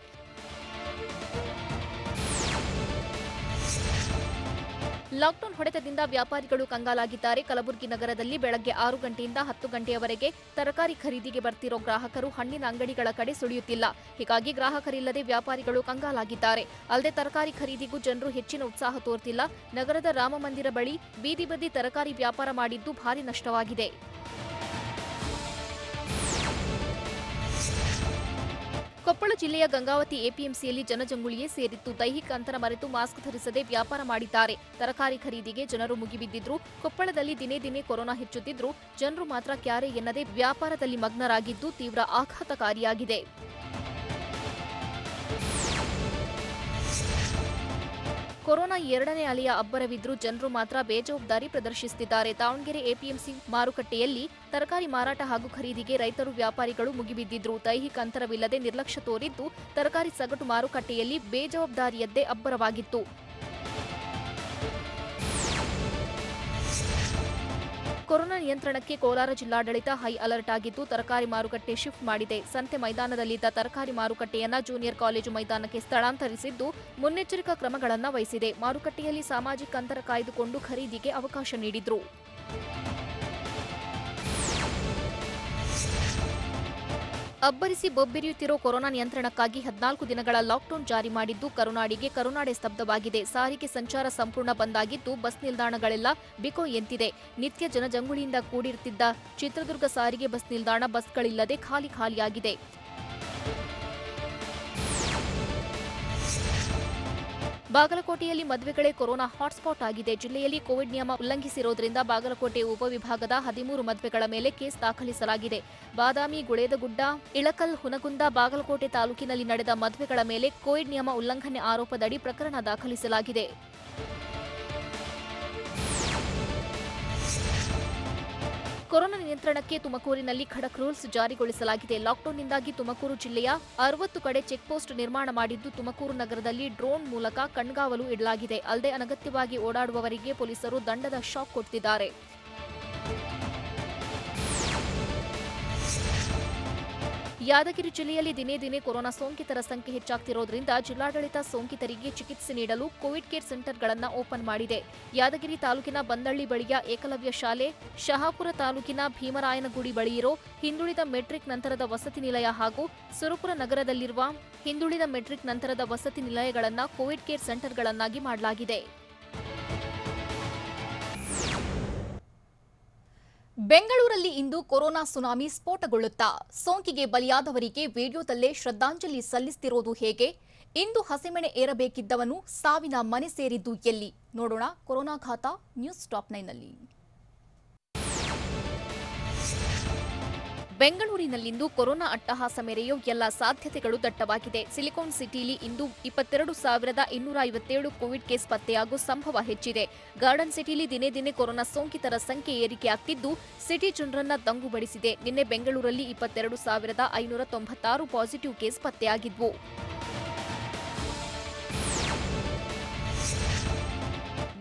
ಲಾಕ್ಡೌನ್ ಹೊಡೆತದಿಂದ ವ್ಯಾಪಾರಿಗಳು ಕಂಗಾಲಾಗಿದ್ದಾರೆ. ಕಲಬುರಗಿ ನಗರದಲ್ಲಿ ಬೆಳಗ್ಗೆ 6 ಗಂಟೆಯಿಂದ 10 ಗಂಟೆಯವರೆಗೆ ತರಕಾರಿ ಖರೀದಿಗೆ ಬರ್ತಿರೋ ಗ್ರಾಹಕರು ಹಣ್ಣಿನ ಅಂಗಡಿಗಳ ಕಡೆ ಸುಳಿಯುತ್ತಿಲ್ಲ. ಹೀಗಾಗಿ ಗ್ರಾಹಕರಿಲ್ಲದೆ ವ್ಯಾಪಾರಿಗಳು ಕಂಗಾಲಾಗಿದ್ದಾರೆ. ಅಲ್ಲದೆ ತರಕಾರಿ ಖರೀದಿಗೂ ಜನರು ಹೆಚ್ಚಿನ ಉತ್ಸಾಹ ತೋರ್ತಿಲ್ಲ. ನಗರದ ರಾಮಮಂದಿರ ಬಳಿ ಬೀದಿ ಬದಿ ತರಕಾರಿ ವ್ಯಾಪಾರ ಮಾಡಿದ್ದು ಭಾರಿ ನಷ್ಟವಾಗಿದೆ. ಕೊಪ್ಪಳ ಜಿಲ್ಲೆಯ ಗಂಗಾವತಿ ಎಪಿಎಂಸಿಯಲ್ಲಿ ಜನಜಂಗುಳಿಯೇ ಸೇರಿತ್ತು. ದೈಹಿಕ ಅಂತರ ಮರೆತು ಮಾಸ್ಕ್ ಧರಿಸದೆ ವ್ಯಾಪಾರ ಮಾಡಿದ್ದಾರೆ. ತರಕಾರಿ ಖರೀದಿಗೆ ಜನರು ಮುಗಿಬಿದ್ದಿದ್ರು. ಕೊಪ್ಪಳದಲ್ಲಿ ದಿನೇ ದಿನೇ ಕೊರೋನಾ ಹೆಚ್ಚುತ್ತಿದ್ರು. ಜನರು ಮಾತ್ರ ಕ್ಯಾರೆ ಎನ್ನದೆ ವ್ಯಾಪಾರದಲ್ಲಿ ಮಗ್ನರಾಗಿದ್ದು ತೀವ್ರ ಆಘಾತಕಾರಿಯಾಗಿದೆ. ಕೊರೋನಾ 2ನೇ ಅಲೆಯ ಅಬ್ಬರವಿದ್ರೂ ಜನರು ಮಾತ್ರ ಬೇಜವಾಬ್ದಾರಿ ಪ್ರದರ್ಶಿಸುತ್ತಿದ್ದಾರೆ. ದಾವಣಗೆರೆ ಎಪಿಎಂಸಿ ಮಾರುಕಟ್ಟೆಯಲ್ಲಿ ತರಕಾರಿ ಮಾರಾಟ ಹಾಗೂ ಖರೀದಿಗೆ ರೈತರು, ವ್ಯಾಪಾರಿಗಳು ಮುಗಿಬಿದ್ದಿದ್ರು. ದೈಹಿಕ ಅಂತರವಿಲ್ಲದೆ ನಿರ್ಲಕ್ಷ್ಯ ತೋರಿದ್ದು ತರಕಾರಿ ಸಗಟು ಮಾರುಕಟ್ಟೆಯಲ್ಲಿ ಬೇಜವಾಬ್ದಾರಿಯದ್ದೇ ಅಬ್ಬರವಾಗಿತ್ತು. ಕೊರೋನಾ ನಿಯಂತ್ರಣಕ್ಕೆ ಕೋಲಾರ ಜಿಲ್ಲಾಡಳಿತ ಹೈ ಅಲರ್ಟ್ ಆಗಿದ್ದು ತರಕಾರಿ ಮಾರುಕಟ್ಟೆ ಶಿಫ್ಟ್ ಮಾಡಿದೆ. ಸಂತೆ ಮೈದಾನದಲ್ಲಿದ್ದ ತರಕಾರಿ ಮಾರುಕಟ್ಟೆಯನ್ನ ಜೂನಿಯರ್ ಕಾಲೇಜು ಮೈದಾನಕ್ಕೆ ಸ್ಥಳಾಂತರಿಸಿದ್ದು ಮುನ್ನೆಚ್ಚರಿಕಾ ಕ್ರಮಗಳನ್ನು ವಹಿಸಿದೆ. ಮಾರುಕಟ್ಟೆಯಲ್ಲಿ ಸಾಮಾಜಿಕ ಅಂತರ ಕಾಯ್ದುಕೊಂಡು ಖರೀದಿಗೆ ಅವಕಾಶ ನೀಡಿದ್ರು. ಅಬ್ಬರಿಸಿ ಬೊಬ್ಬೆರಿಯುತ್ತಿರೋ ಕೊರೋನಾ ನಿಯಂತ್ರಣಕ್ಕಾಗಿ 14 ದಿನಗಳ ಲಾಕ್ಡೌನ್ ಜಾರಿ ಮಾಡಿದ್ದು ಕರುನಾಡಿಗೆ ಕರುನಾಡೆ ಸ್ತಬ್ಧವಾಗಿದೆ. ಸಾರಿಗೆ ಸಂಚಾರ ಸಂಪೂರ್ಣ ಬಂದ್ ಆಗಿದ್ದು ಬಸ್ ನಿಲ್ದಾಣಗಳೆಲ್ಲ ಬಿಕೋ ಎಂತಿದೆ. ನಿತ್ಯ ಜನಜಂಗುಳಿಯಿಂದ ಕೂಡಿರುತ್ತಿದ್ದ ಚಿತ್ರದುರ್ಗ ಸಾರಿಗೆ ಬಸ್ ನಿಲ್ದಾಣ ಬಸ್ಗಳಿಲ್ಲದೆ ಖಾಲಿಯಾಗಿದೆ. ಬಾಗಲಕೋಟೆಯಲ್ಲಿ ಮದುವೆಗಳೇ ಕೊರೋನಾ ಹಾಟ್ಸ್ಪಾಟ್ ಆಗಿದೆ. ಜಿಲ್ಲೆಯಲ್ಲಿ ಕೋವಿಡ್ ನಿಯಮ ಉಲ್ಲಂಘಿಸಿರೋದ್ರಿಂದ ಬಾಗಲಕೋಟೆ ಉಪವಿಭಾಗದ 13 ಮದುವೆಗಳ ಮೇಲೆ ಕೇಸ್ ದಾಖಲಿಸಲಾಗಿದೆ. ಬಾದಾಮಿ, ಗುಳೇದಗುಡ್ಡ, ಇಳಕಲ್, ಹುನಗುಂದ, ಬಾಗಲಕೋಟೆ ತಾಲೂಕಿನಲ್ಲಿ ನಡೆದ ಮದುವೆಗಳ ಮೇಲೆ ಕೋವಿಡ್ ನಿಯಮ ಉಲ್ಲಂಘನೆ ಆರೋಪದಡಿ ಪ್ರಕರಣ ದಾಖಲಿಸಲಾಗಿದೆ. ಕೊರೋನಾ ನಿಯಂತ್ರಣಕ್ಕೆ ತುಮಕೂರಿನಲ್ಲಿ ಖಡಕ್ ರೂಲ್ಸ್ ಜಾರಿಗೊಳಿಸಲಾಗಿದೆ. ಲಾಕ್ಡೌನ್ನಿಂದಾಗಿ ತುಮಕೂರು ಜಿಲ್ಲೆಯ 60 ಕಡೆ ಚೆಕ್ ಪೋಸ್ಟ್ ನಿರ್ಮಾಣ ಮಾಡಿದ್ದು ತುಮಕೂರು ನಗರದಲ್ಲಿ ಡ್ರೋನ್ ಮೂಲಕ ಕಣ್ಗಾವಲು ಇಡಲಾಗಿದೆ. ಅಲ್ಲದೆ ಅನಗತ್ಯವಾಗಿ ಓಡಾಡುವವರಿಗೆ ಪೊಲೀಸರು ದಂಡದ ಶಾಕ್ ಕೊಡ್ತಿದ್ದಾರೆ. ಯಾದಗಿರಿ ಜಿಲ್ಲೆಯಲ್ಲಿ ದಿನೇ ದಿನೇ ಕೊರೋನಾ ಸೋಂಕಿತರ ಸಂಖ್ಯೆ ಹೆಚ್ಚಾಗ್ತಿರೋದ್ರಿಂದ ಜಿಲ್ಲಾಡಳಿತ ಸೋಂಕಿತರಿಗೆ ಚಿಕಿತ್ಸೆ ನೀಡಲು ಕೋವಿಡ್ ಕೇರ್ ಸೆಂಟರ್ಗಳನ್ನು ಓಪನ್ ಮಾಡಿದೆ. ಯಾದಗಿರಿ ತಾಲೂಕಿನ ಬಂದಳ್ಳಿ ಬಳಿಯ ಏಕಲವ್ಯ ಶಾಲೆ, ಶಹಾಪುರ ತಾಲೂಕಿನ ಭೀಮರಾಯನಗುಡಿ ಬಳಿ ಇರೋ ಹಿಂದುಳಿದ ಮೆಟ್ರಿಕ್ ನಂತರದ ವಸತಿ ನಿಲಯ ಹಾಗೂ ಸುರಪುರ ನಗರದಲ್ಲಿರುವ ಹಿಂದುಳಿದ ಮೆಟ್ರಿಕ್ ನಂತರದ ವಸತಿ ನಿಲಯಗಳನ್ನು ಕೋವಿಡ್ ಕೇರ್ ಸೆಂಟರ್ಗಳನ್ನಾಗಿ ಮಾಡಲಾಗಿದೆ. ಬೆಂಗಳೂರಲ್ಲಿ ಇಂದು ಕೊರೋನಾ ಸುನಾಮಿ ಸ್ಫೋಟಗೊಳ್ಳುತ್ತಾ? ಸೋಂಕಿಗೆ ಬಲಿಯಾದವರಿಗೆ ವಿಡಿಯೋದಲ್ಲೇ ಶ್ರದ್ಧಾಂಜಲಿ ಸಲ್ಲಿಸುತ್ತಿರೋದು ಹೇಗೆ? ಇಂದು ಹಸಿಮೆಣೆ ಏರಬೇಕಿದ್ದವನು ಸಾವಿನ ಮನೆ ಸೇರಿದ್ದು ಎಲ್ಲಿ? ನೋಡೋಣ ಕೊರೋನಾ ಖಾತಾ ನ್ಯೂಸ್ ಟಾಪ್ 9ನಲ್ಲಿ. ಬೆಂಗಳೂರಿನಲ್ಲಿಂದು ಕೊರೋನಾ ಅಟ್ಟಹಾಸ ಮೆರೆಯೋ ಎಲ್ಲ ಸಾಧ್ಯತೆಗಳು ದಟ್ಟವಾಗಿದೆ. ಸಿಲಿಕಾನ್ ಸಿಟಿಲಿ ಇಂದು 22,257 ಕೋವಿಡ್ ಕೇಸ್ ಪತ್ತೆಯಾಗುವ ಸಂಭವ ಹೆಚ್ಚಿದೆ. ಗಾರ್ಡನ್ ಸಿಟಿಲಿ ದಿನೇ ದಿನೇ ಕೊರೋನಾ ಸೋಂಕಿತರ ಸಂಖ್ಯೆ ಏರಿಕೆಯಾಗ್ತಿದ್ದು ಸಿಟಿ ಜನರನ್ನ ದಂಗುಬಡಿಸಿದೆ. ನಿನ್ನೆ ಬೆಂಗಳೂರಲ್ಲಿ 22,596 ಪಾಸಿಟಿವ್ ಕೇಸ್ ಪತ್ತೆಯಾಗಿದ್ವು.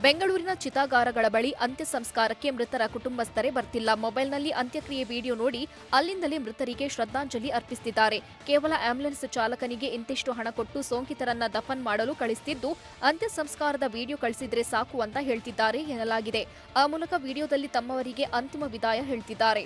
ಬೆಂಗಳೂರಿನ ಚಿತಾಗಾರಗಳ ಬಳಿ ಅಂತ್ಯ ಸಂಸ್ಕಾರಕ್ಕೆ ಮೃತರ ಕುಟುಂಬಸ್ಥರೇ ಬರ್ತಿಲ್ಲ. ಮೊಬೈಲ್ನಲ್ಲಿ ಅಂತ್ಯಕ್ರಿಯೆ ವಿಡಿಯೋ ನೋಡಿ ಅಲ್ಲಿಂದಲೇ ಮೃತರಿಗೆ ಶ್ರದ್ಧಾಂಜಲಿ ಅರ್ಪಿಸುತ್ತಿದ್ದಾರೆ. ಕೇವಲ ಆಂಬ್ಯುಲೆನ್ಸ್ ಚಾಲಕನಿಗೆ ಇಂತಿಷ್ಟು ಹಣ ಕೊಟ್ಟು ಸೋಂಕಿತರನ್ನ ದಫನ್ ಮಾಡಲು ಕಳಿಸುತ್ತಿದ್ದು, ಅಂತ್ಯ ಸಂಸ್ಕಾರದ ವಿಡಿಯೋ ಕಳಿಸಿದ್ರೆ ಸಾಕು ಅಂತ ಹೇಳ್ತಿದ್ದಾರೆ ಎನ್ನಲಾಗಿದೆ. ಆ ಮೂಲಕ ವಿಡಿಯೋದಲ್ಲಿ ತಮ್ಮವರಿಗೆ ಅಂತಿಮ ವಿದಾಯ ಹೇಳ್ತಿದ್ದಾರೆ.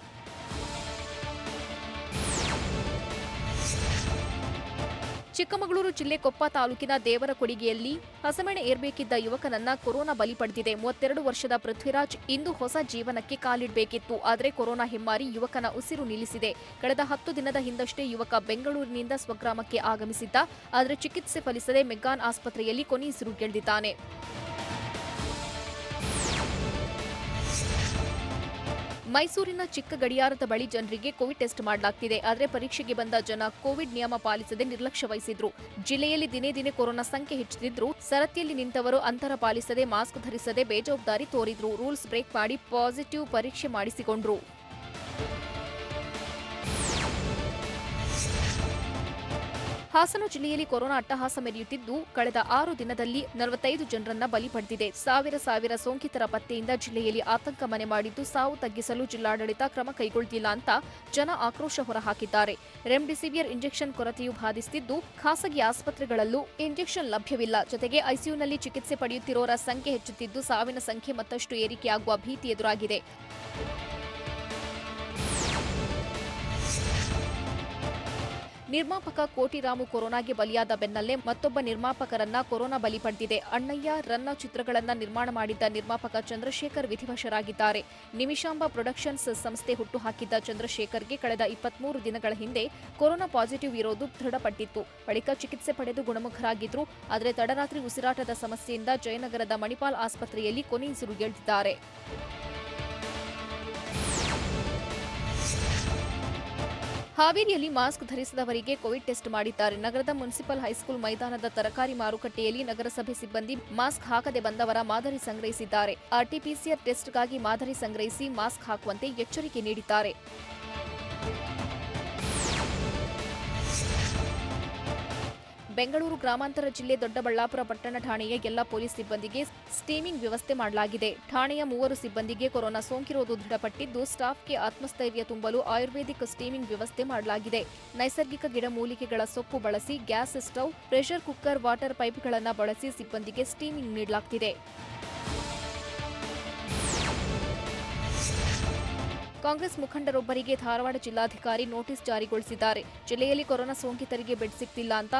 ಚಿಕ್ಕಮಗಳೂರು ಜಿಲ್ಲೆ ಕೊಪ್ಪ ತಾಲೂಕಿನ ದೇವರಕೊಡಿಗೆಯಲ್ಲಿ ಹಸೆಮಣೆ ಏರ್ಬೇಕಿದ್ದ ಯುವಕನನ್ನ ಕೊರೋನಾ ಬಲಿ ಪಡೆದಿದೆ. 32 ವರ್ಷದ ಪೃಥ್ವಿರಾಜ್ ಇಂದು ಹೊಸ ಜೀವನಕ್ಕೆ ಕಾಲಿಡಬೇಕಿತ್ತು. ಆದರೆ ಕೊರೋನಾ ಹೆಮ್ಮಾರಿ ಯುವಕನ ಉಸಿರು ನಿಲ್ಲಿಸಿದೆ. ಕಳೆದ 10 ದಿನದ ಹಿಂದಷ್ಟೇ ಯುವಕ ಬೆಂಗಳೂರಿನಿಂದ ಸ್ವಗ್ರಾಮಕ್ಕೆ ಆಗಮಿಸಿದ್ದ. ಆದರೆ ಚಿಕಿತ್ಸೆ ಫಲಿಸದೆ ಮೆಗ್ಗಾನ್ ಆಸ್ಪತ್ರೆಯಲ್ಲಿ ಕೊನೆಯುಸಿರುಗೆಳೆದಿದ್ದಾನೆ. ಮೈಸೂರಿನ ಚಿಕ್ಕ ಗಡಿಯಾರದ ಬಳಿ ಜನರಿಗೆ ಕೋವಿಡ್ ಟೆಸ್ಟ್ ಮಾಡಲಾಗ್ತಿದೆ. ಆದರೆ ಪರೀಕ್ಷೆಗೆ ಬಂದ ಜನ ಕೋವಿಡ್ ನಿಯಮ ಪಾಲಿಸದೆ ನಿರ್ಲಕ್ಷ್ಯ ವಹಿಸಿದ್ರು. ಜಿಲ್ಲೆಯಲ್ಲಿ ದಿನೇ ದಿನೇ ಕೊರೋನಾ ಸಂಖ್ಯೆ ಹೆಚ್ಚುತ್ತಿದ್ರು. ಸರತಿಯಲ್ಲಿ ನಿಂತವರು ಅಂತರ ಪಾಲಿಸದೆ ಮಾಸ್ಕ್ ಧರಿಸದೆ ಬೇಜವಾಬ್ದಾರಿ ತೋರಿದ್ರು. ರೂಲ್ಸ್ ಬ್ರೇಕ್ ಮಾಡಿ ಪಾಸಿಟಿವ್ ಪರೀಕ್ಷೆ ಮಾಡಿಸಿಕೊಂಡ್ರು. ಹಾಸನ ಜಿಲ್ಲೆಯಲ್ಲಿ ಕೊರೋನಾ ಅಟ್ಟಹಾಸ ಮೆರೆಯುತ್ತಿದ್ದು, ಕಳೆದ 6 ದಿನದಲ್ಲಿ 45 ಜನರನ್ನ ಬಲಿ ಪಡೆದಿದೆ. ಸಾವಿರ ಸೋಂಕಿತರ ಪತ್ತೆಯಿಂದ ಜಿಲ್ಲೆಯಲ್ಲಿ ಆತಂಕ ಮನೆ ಮಾಡಿದ್ದು, ಸಾವು ತಗ್ಗಿಸಲು ಜಿಲ್ಲಾಡಳಿತ ಕ್ರಮ ಕೈಗೊಳ್ಳಿಲ್ಲ ಅಂತ ಜನ ಆಕ್ರೋಶ ಹೊರಹಾಕಿದ್ದಾರೆ. ರೆಮ್ಡಿಸಿವಿರ್ ಇಂಜೆಕ್ಷನ್ ಕೊರತೆಯೂ ಬಾಧಿಸುತ್ತಿದ್ದು, ಖಾಸಗಿ ಆಸ್ಪತ್ರೆಗಳಲ್ಲೂ ಇಂಜೆಕ್ಷನ್ ಲಭ್ಯವಿಲ್ಲ. ಜೊತೆಗೆ ಐಸಿಯುನಲ್ಲಿ ಚಿಕಿತ್ಸೆ ಪಡೆಯುತ್ತಿರೋರ ಸಂಖ್ಯೆ ಹೆಚ್ಚುತ್ತಿದ್ದು, ಸಾವಿನ ಸಂಖ್ಯೆ ಮತ್ತಷ್ಟು ಏರಿಕೆಯಾಗುವ ಭೀತಿ ಎದುರಾಗಿದೆ. ನಿರ್ಮಾಪಕ ಕೋಟಿರಾಮು ಕೊರೋನಾಗೆ ಬಲಿಯಾದ ಬೆನ್ನಲ್ಲೇ ಮತ್ತೊಬ್ಬ ನಿರ್ಮಾಪಕರನ್ನ ಕೊರೋನಾ ಬಲಿ ಪಡೆದಿದೆ. ಅಣ್ಣಯ್ಯ ರನ್ನ ಚಿತ್ರಗಳನ್ನ ನಿರ್ಮಾಣ ಮಾಡಿದ್ದ ನಿರ್ಮಾಪಕ ಚಂದ್ರಶೇಖರ್ ವಿಧಿವಶರಾಗಿದ್ದಾರೆ. ನಿಮಿಷಾಂಬ ಪ್ರೊಡಕ್ಷನ್ಸ್ ಸಂಸ್ಥೆ ಹುಟ್ಟುಹಾಕಿದ್ದ ಚಂದ್ರಶೇಖರ್ಗೆ ಕಳೆದ 23 ದಿನಗಳ ಹಿಂದೆ ಕೊರೋನಾ ಪಾಸಿಟಿವ್ ಇರೋದು ದೃಢಪಟ್ಟಿತ್ತು. ಬಳಿಕ ಚಿಕಿತ್ಸೆ ಪಡೆದು ಗುಣಮುಖರಾಗಿದ್ರು. ಆದರೆ ತಡರಾತ್ರಿ ಉಸಿರಾಟದ ಸಮಸ್ಯೆಯಿಂದ ಜಯನಗರದ ಮಣಿಪಾಲ್ ಆಸ್ಪತ್ರೆಯಲ್ಲಿ ಕೊನೆಯುಸಿರುಗೆಳೆದಿದ್ದಾರೆ. ಹಾವೇರಿಯಲ್ಲಿ ಮಾಸ್ಕ್ ಧರಿಸದವರಿಗೆ ಕೋವಿಡ್ ಟೆಸ್ಟ್ ಮಾಡಿದ್ದಾರೆ. ನಗರದ ಮುನ್ಸಿಪಲ್ ಹೈಸ್ಕೂಲ್ ಮೈದಾನದ ತರಕಾರಿ ಮಾರುಕಟ್ಟೆಯಲ್ಲಿ ನಗರಸಭೆ ಸಿಬ್ಬಂದಿ ಮಾಸ್ಕ್ ಹಾಕದೆ ಬಂದವರ ಮಾದರಿ ಸಂಗ್ರಹಿಸಿದ್ದಾರೆ. ಆರ್ಟಿಪಿಸಿಆರ್ ಟೆಸ್ಟ್ಗಾಗಿ ಮಾದರಿ ಸಂಗ್ರಹಿಸಿ ಮಾಸ್ಕ್ ಹಾಕುವಂತೆ ಎಚ್ಚರಿಕೆ ನೀಡಿದ್ದಾರೆ. ಬೆಂಗಳೂರು ಗ್ರಾಮಾಂತರ ಜಿಲ್ಲೆ ದೊಡ್ಡಬಳ್ಳಾಪುರ ಪಟ್ಟಣ ಠಾಣೆಯ ಎಲ್ಲ ಪೊಲೀಸ್ ಸಿಬ್ಬಂದಿಗೆ ಸ್ಟೀಮಿಂಗ್ ವ್ಯವಸ್ಥೆ ಮಾಡಲಾಗಿದೆ. ಠಾಣೆಯ 3 ಸಿಬ್ಬಂದಿಗೆ ಕೊರೋನಾ ಸೋಂಕಿರುವುದು ದೃಢಪಟ್ಟಿದ್ದು, ಸ್ಟಾಫ್ಗೆ ಆತ್ಮಸ್ಥೈರ್ಯ ತುಂಬಲು ಆಯುರ್ವೇದಿಕ್ ಸ್ಟೀಮಿಂಗ್ ವ್ಯವಸ್ಥೆ ಮಾಡಲಾಗಿದೆ. ನೈಸರ್ಗಿಕ ಗಿಡಮೂಲಿಕೆಗಳ ಸೊಪ್ಪು ಬಳಸಿ gas stove, pressure cooker, water ಪೈಪ್ಗಳನ್ನು ಬಳಸಿ ಸಿಬ್ಬಂದಿಗೆ ಸ್ಟೀಮಿಂಗ್ ನೀಡಲಾಗುತ್ತಿದೆ. ಕಾಂಗ್ರೆಸ್ ಮುಖಂಡರೊಬ್ಬರಿಗೆ ಧಾರವಾಡ ಜಿಲ್ಲಾಧಿಕಾರಿ ನೋಟಿಸ್ ಜಾರಿಗೊಳಿಸಿದ್ದಾರೆ. ಜಿಲ್ಲೆಯಲ್ಲಿ ಕೊರೋನಾ ಸೋಂಕಿತರಿಗೆ ಬೆಡ್ ಸಿಗ್ತಿಲ್ಲ ಅಂತ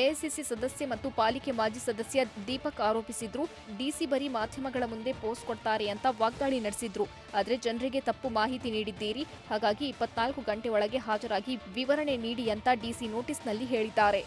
ಎಐಸಿಸಿ ಸದಸ್ಯ ಮತ್ತು ಪಾಲಿಕೆ ಮಾಜಿ ಸದಸ್ಯ ದೀಪಕ್ ಆರೋಪಿಸಿದ್ರು. ಡಿಸಿ ಬರೀ ಮಾಧ್ಯಮಗಳ ಮುಂದೆ ಪೋಸ್ಟ್ ಕೊಡ್ತಾರೆ ಅಂತ ವಾಗ್ದಾಳಿ ನಡೆಸಿದ್ರು. ಆದರೆ ಜನರಿಗೆ ತಪ್ಪು ಮಾಹಿತಿ ನೀಡಿದ್ದೀರಿ, ಹಾಗಾಗಿ 24 ಗಂಟೆ ಒಳಗೆ ಹಾಜರಾಗಿ ವಿವರಣೆ ನೀಡಿ ಅಂತ ಡಿಸಿ ನೋಟಿಸ್ನಲ್ಲಿ ಹೇಳಿದ್ದಾರೆ.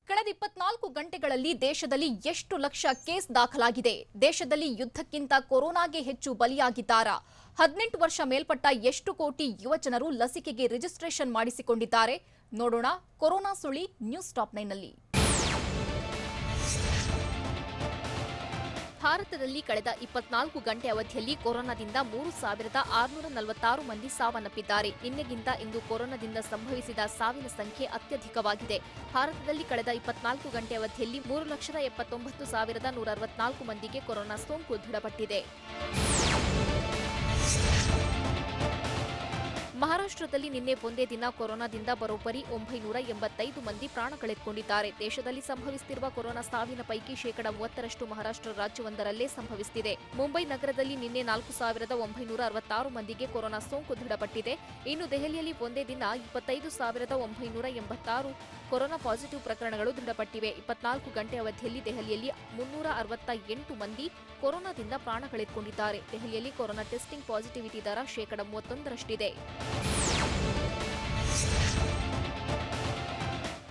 ಕಳೆದ 24 ಗಂಟೆಗಳಲ್ಲಿ ದೇಶದಲ್ಲಿ ಎಷ್ಟು ಲಕ್ಷ ಕೇಸ್ ದಾಖಲಾಗಿದೆ? ದೇಶದಲ್ಲಿ ಯುದ್ಧಕ್ಕಿಂತ ಕೊರೋನಾಗೆ ಹೆಚ್ಚು ಬಲಿಯಾಗಿದ್ದಾರಾ? 18 ವರ್ಷ ಮೇಲ್ಪಟ್ಟ ಎಷ್ಟು ಕೋಟಿ ಯುವಜನರು ಲಸಿಕೆಗೆ ರಿಜಿಸ್ಟ್ರೇಷನ್ ಮಾಡಿಸಿಕೊಂಡಿದ್ದಾರೆ? ನೋಡೋಣ ಕೊರೋನಾ ಸುಳಿ ನ್ಯೂಸ್ ಟಾಪ್ 9ನಲ್ಲಿ. ಭಾರತದಲ್ಲಿ ಕಳೆದ 24 ಗಂಟೆ ಅವಧಿಯಲ್ಲಿ ಕೊರೋನಾದಿಂದ 3,646 ಮಂದಿ ಸಾವನ್ನಪ್ಪಿದ್ದಾರೆ. ನಿನ್ನೆಗಿಂತ ಇಂದು ಕೊರೋನಾದಿಂದ ಸಂಭವಿಸಿದ ಸಾವಿನ ಸಂಖ್ಯೆ ಅತ್ಯಧಿಕವಾಗಿದೆ. ಭಾರತದಲ್ಲಿ ಕಳೆದ 24 ಗಂಟೆ ಅವಧಿಯಲ್ಲಿ 3,79,164 ಮಂದಿಗೆ ಕೊರೋನಾ ಸೋಂಕು ದೃಢಪಟ್ಟಿದೆ. ಮಹಾರಾಷ್ಟ್ರದಲ್ಲಿ ನಿನ್ನೆ ಒಂದೇ ದಿನ ಕೊರೋನಾದಿಂದ ಬರೋಬ್ಬರಿ 985 ಮಂದಿ ಪ್ರಾಣ ಕಳೆದುಕೊಂಡಿದ್ದಾರೆ. ದೇಶದಲ್ಲಿ ಸಂಭವಿಸುತ್ತಿರುವ ಕೊರೋನಾ ಸಾವಿನ ಪೈಕಿ 30% ಮಹಾರಾಷ್ಟ್ರ ರಾಜ್ಯವೊಂದರಲ್ಲೇ ಸಂಭವಿಸುತ್ತಿದೆ. ಮುಂಬೈ ನಗರದಲ್ಲಿ ನಿನ್ನೆ 4,966 ಮಂದಿಗೆ ಕೊರೋನಾ ಸೋಂಕು ದೃಢಪಟ್ಟಿದೆ. ಇನ್ನು ದೆಹಲಿಯಲ್ಲಿ ಒಂದೇ ದಿನ 25,986 ಕೊರೋನಾ ಪಾಸಿಟಿವ್ ಪ್ರಕರಣಗಳು ದೃಢಪಟ್ಟಿವೆ. 24 ಗಂಟೆ ಅವಧಿಯಲ್ಲಿ ದೆಹಲಿಯಲ್ಲಿ 368 ಮಂದಿ ಕೊರೋನಾದಿಂದ ಪ್ರಾಣ ಕಳೆದುಕೊಂಡಿದ್ದಾರೆ. ದೆಹಲಿಯಲ್ಲಿ ಕೊರೋನಾ ಟೆಸ್ಟಿಂಗ್ ಪಾಸಿಟಿವಿಟಿ ದರ 31%ರಷ್ಟಿದೆ.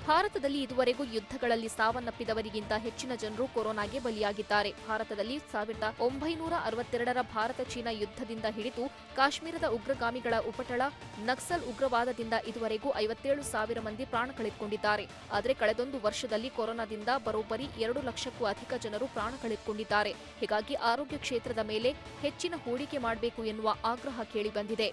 ಭಾರತದಲ್ಲಿ ಇದುವರೆಗೂ ಯುದ್ಧಗಳಲ್ಲಿ ಸಾವನ್ನಪ್ಪಿದವರಿಗಿಂತ ಹೆಚ್ಚಿನ ಜನರು ಕೊರೋನಾಗೆ ಬಲಿಯಾಗಿದ್ದಾರೆ. ಭಾರತದಲ್ಲಿ 1962ರ ಭಾರತ ಚೀನಾ ಯುದ್ಧದಿಂದ ಹಿಡಿದು ಕಾಶ್ಮೀರದ ಉಗ್ರಗಾಮಿಗಳ ಉಪಟಳ, ನಕ್ಸಲ್ ಉಗ್ರವಾದದಿಂದ ಇದುವರೆಗೂ 57,000 ಮಂದಿ ಪ್ರಾಣ ಕಳೆದುಕೊಂಡಿದ್ದಾರೆ. ಆದರೆ ಕಳೆದೊಂದು ವರ್ಷದಲ್ಲಿ ಕೊರೋನಾದಿಂದ ಬರೋಬ್ಬರಿ 2 ಲಕ್ಷಕ್ಕೂ ಅಧಿಕ ಜನರು ಪ್ರಾಣ ಕಳೆದುಕೊಂಡಿದ್ದಾರೆ. ಹೀಗಾಗಿ ಆರೋಗ್ಯ ಕ್ಷೇತ್ರದ ಮೇಲೆ ಹೆಚ್ಚಿನ ಹೂಡಿಕೆ ಮಾಡಬೇಕು ಎನ್ನುವ ಆಗ್ರಹ ಕೇಳಿಬಂದಿದೆ.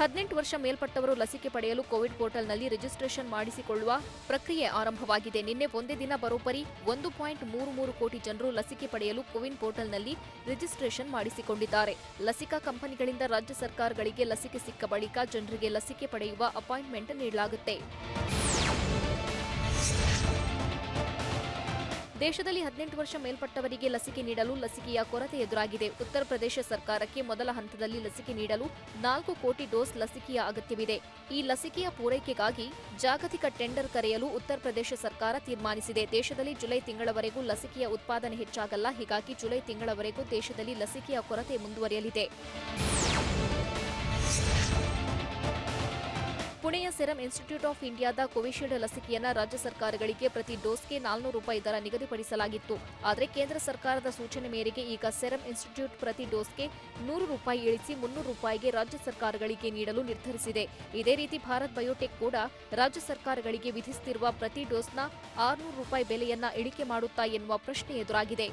18 ವರ್ಷ ಮೇಲ್ಪಟ್ಟವರು ಲಸಿಕೆ ಪಡೆಯಲು ಕೋವಿಡ್ ಪೋರ್ಟಲ್ನಲ್ಲಿ ರಿಜಿಸ್ಟ್ರೇಷನ್ ಮಾಡಿಸಿಕೊಳ್ಳುವ ಪ್ರಕ್ರಿಯೆ ಆರಂಭವಾಗಿದೆ. ನಿನ್ನೆ ಒಂದೇ ದಿನ ಬರೋಬ್ಬರಿ 1.33 ಕೋಟಿ ಜನರು ಲಸಿಕೆ ಪಡೆಯಲು ಕೋವಿನ್ ಪೋರ್ಟಲ್ನಲ್ಲಿ ರಿಜಿಸ್ಟ್ರೇಷನ್ ಮಾಡಿಸಿಕೊಂಡಿದ್ದಾರೆ. ಲಸಿಕಾ ಕಂಪನಿಗಳಿಂದ ರಾಜ್ಯ ಸರ್ಕಾರಗಳಿಗೆ ಲಸಿಕೆ ಸಿಕ್ಕ ಬಳಿಕ ಜನರಿಗೆ ಲಸಿಕೆ ಪಡೆಯುವ ಅಪಾಯಿಂಟ್ಮೆಂಟ್ ನೀಡಲಾಗುತ್ತೆ. ದೇಶದಲ್ಲಿ 18 ವರ್ಷ ಮೇಲ್ಪಟ್ಟವರಿಗೆ ಲಸಿಕೆ ನೀಡಲು ಲಸಿಕೆಯ ಕೊರತೆ ಎದುರಾಗಿದೆ. ಉತ್ತರ ಪ್ರದೇಶ ಸರ್ಕಾರಕ್ಕೆ ಮೊದಲ ಹಂತದಲ್ಲಿ ಲಸಿಕೆ ನೀಡಲು 4 ಕೋಟಿ ಡೋಸ್ ಲಸಿಕೆಯ ಅಗತ್ಯವಿದೆ. ಈ ಲಸಿಕೆಯ ಪೂರೈಕೆಗಾಗಿ ಜಾಗತಿಕ ಟೆಂಡರ್ ಕರೆಯಲು ಉತ್ತರ ಪ್ರದೇಶ ಸರ್ಕಾರ ತೀರ್ಮಾನಿಸಿದೆ. ದೇಶದಲ್ಲಿ ಜುಲೈ ತಿಂಗಳವರೆಗೂ ಲಸಿಕೆಯ ಉತ್ಪಾದನೆ ಹೆಚ್ಚಾಗಲ್ಲ. ಹೀಗಾಗಿ ಜುಲೈ ತಿಂಗಳವರೆಗೂ ದೇಶದಲ್ಲಿ ಲಸಿಕೆಯ ಕೊರತೆ ಮುಂದುವರಿಯಲಿದೆ. ಪುಣೆಯ ಸೆರಂ ಇನ್ಸ್ಟಿಟ್ಯೂಟ್ ಆಫ್ ಇಂಡಿಯಾದ ಕೋವಿಶೀಲ್ಡ್ ಲಸಿಕೆಯನ್ನು ರಾಜ್ಯ ಸರ್ಕಾರಗಳಿಗೆ ಪ್ರತಿ ಡೋಸ್ಗೆ ₹400 ದರ ನಿಗದಿಪಡಿಸಲಾಗಿತ್ತು. ಆದರೆ ಕೇಂದ್ರ ಸರ್ಕಾರದ ಸೂಚನೆ ಮೇರೆಗೆ ಈಗ ಸೆರಂ ಇನ್ಸ್ಟಿಟ್ಯೂಟ್ ಪ್ರತಿ ಡೋಸ್ಗೆ ₹100 ಇಳಿಸಿ ₹300ಗೆ ರಾಜ್ಯ ಸರ್ಕಾರಗಳಿಗೆ ನೀಡಲು ನಿರ್ಧರಿಸಿದೆ. ಇದೇ ರೀತಿ ಭಾರತ್ ಬಯೋಟೆಕ್ ಕೂಡ ರಾಜ್ಯ ಸರ್ಕಾರಗಳಿಗೆ ವಿಧಿಸುತ್ತಿರುವ ಪ್ರತಿ ಡೋಸ್ನ ₹600 ಬೆಲೆಯನ್ನ ಇಳಿಕೆ ಮಾಡುತ್ತಾ ಎನ್ನುವ ಪ್ರಶ್ನೆ ಎದುರಾಗಿದೆ.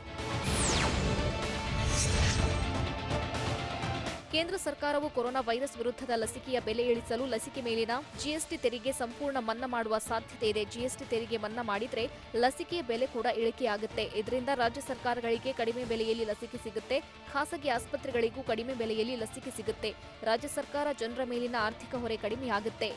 ಕೇಂದ್ರ ಸರ್ಕಾರವು ಕೊರೋನಾ ವೈರಸ್ ವಿರುದ್ಧದ ಲಸಿಕೆಯ ಬೆಲೆ ಇಳಿಸಲು ಲಸಿಕೆ ಮೇಲಿನ ಜಿಎಸ್ಟಿ ತೆರಿಗೆ ಸಂಪೂರ್ಣ ಮನ್ನಾ ಮಾಡುವ ಸಾಧ್ಯತೆ ಇದೆ. ಜಿಎಸ್ಟಿ ತೆರಿಗೆ ಮನ್ನಾ ಮಾಡಿದ್ರೆ ಲಸಿಕೆಯ ಬೆಲೆ ಕೂಡ ಇಳಿಕೆಯಾಗುತ್ತೆ. ಇದರಿಂದ ರಾಜ್ಯ ಸರ್ಕಾರಗಳಿಗೆ ಕಡಿಮೆ ಬೆಲೆಯಲ್ಲಿ ಲಸಿಕೆ ಸಿಗುತ್ತೆ. ಖಾಸಗಿ ಆಸ್ಪತ್ರೆಗಳಿಗೂ ಕಡಿಮೆ ಬೆಲೆಯಲ್ಲಿ ಲಸಿಕೆ ಸಿಗುತ್ತೆ. ರಾಜ್ಯ ಸರ್ಕಾರ ಜನರ ಮೇಲಿನ ಆರ್ಥಿಕ ಹೊರೆ ಕಡಿಮೆಯಾಗುತ್ತೆ.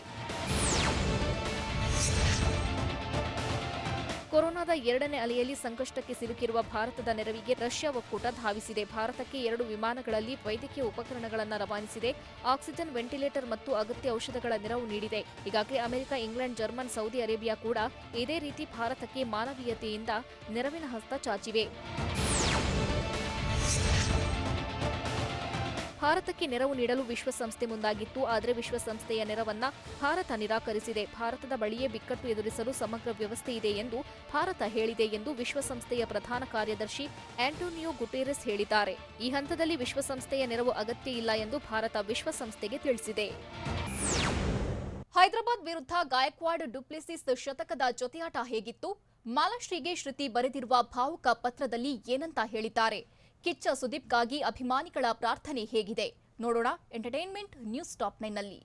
ಕೊರೋನಾದ 2ನೇ ಅಲೆಯಲ್ಲಿ ಸಂಕಷ್ಟಕ್ಕೆ ಸಿಲುಕಿರುವ ಭಾರತದ ನೆರವಿಗೆ ರಷ್ಯಾ ಒಕ್ಕೂಟ ಧಾವಿಸಿದೆ. ಭಾರತಕ್ಕೆ 2 ವಿಮಾನಗಳಲ್ಲಿ ವೈದ್ಯಕೀಯ ಉಪಕರಣಗಳನ್ನು ರವಾನಿಸಿದೆ. ಆಕ್ಸಿಜನ್, ವೆಂಟಿಲೇಟರ್ ಮತ್ತು ಅಗತ್ಯ ಔಷಧಗಳ ನೆರವು ನೀಡಿದೆ. ಈಗಾಗಲೇ America, England, German, Saudi Arabia ಕೂಡ ಇದೇ ರೀತಿ ಭಾರತಕ್ಕೆ ಮಾನವೀಯತೆಯಿಂದ ನೆರವಿನ ಹಸ್ತ ಚಾಚಿವೆ. ಭಾರತಕ್ಕೆ ನೆರವು ನೀಡಲು ವಿಶ್ವಸಂಸ್ಥೆ ಮುಂದಾಗಿತ್ತು. ಆದರೆ ವಿಶ್ವಸಂಸ್ಥೆಯ ನೆರವನ್ನ ಭಾರತ ನಿರಾಕರಿಸಿದೆ. ಭಾರತದ ಬಳಿಯೇ ಬಿಕ್ಕಟ್ಟು ಎದುರಿಸಲು ಸಮಗ್ರ ವ್ಯವಸ್ಥೆ ಇದೆ ಎಂದು ಭಾರತ ಹೇಳಿದೆ ಎಂದು ವಿಶ್ವಸಂಸ್ಥೆಯ ಪ್ರಧಾನ ಕಾರ್ಯದರ್ಶಿ ಆಂಟೋನಿಯೋ ಗುಟೆರೆಸ್ ಹೇಳಿದ್ದಾರೆ. ಈ ಹಂತದಲ್ಲಿ ವಿಶ್ವಸಂಸ್ಥೆಯ ನೆರವು ಅಗತ್ಯ ಇಲ್ಲ ಎಂದು ಭಾರತ ವಿಶ್ವಸಂಸ್ಥೆಗೆ ತಿಳಿಸಿದೆ. ಹೈದರಾಬಾದ್ ವಿರುದ್ಧ ಗಾಯಕ್ವಾಡ್ ಡುಪ್ಲೆಸಿಸ್ ಶತಕದ ಜೊತೆಯಾಟ ಹೇಗಿತ್ತು? ಮಾಲಾಶ್ರೀಗೆ ಶ್ರುತಿ ಬರೆದಿರುವ ಭಾವುಕ ಪತ್ರದಲ್ಲಿ ಏನಂತ ಹೇಳಿದ್ದಾರೆ? ಕಿಚ್ಚ ಸುದೀಪ್ಗಾಗಿ ಅಭಿಮಾನಿಗಳ ಪ್ರಾರ್ಥನೆ ಹೇಗಿದೆ? ನೋಡೋಣ ಎಂಟರ್ಟೈನ್ಮೆಂಟ್ ನ್ಯೂಸ್ ಟಾಪ್ 9ನಲ್ಲಿ.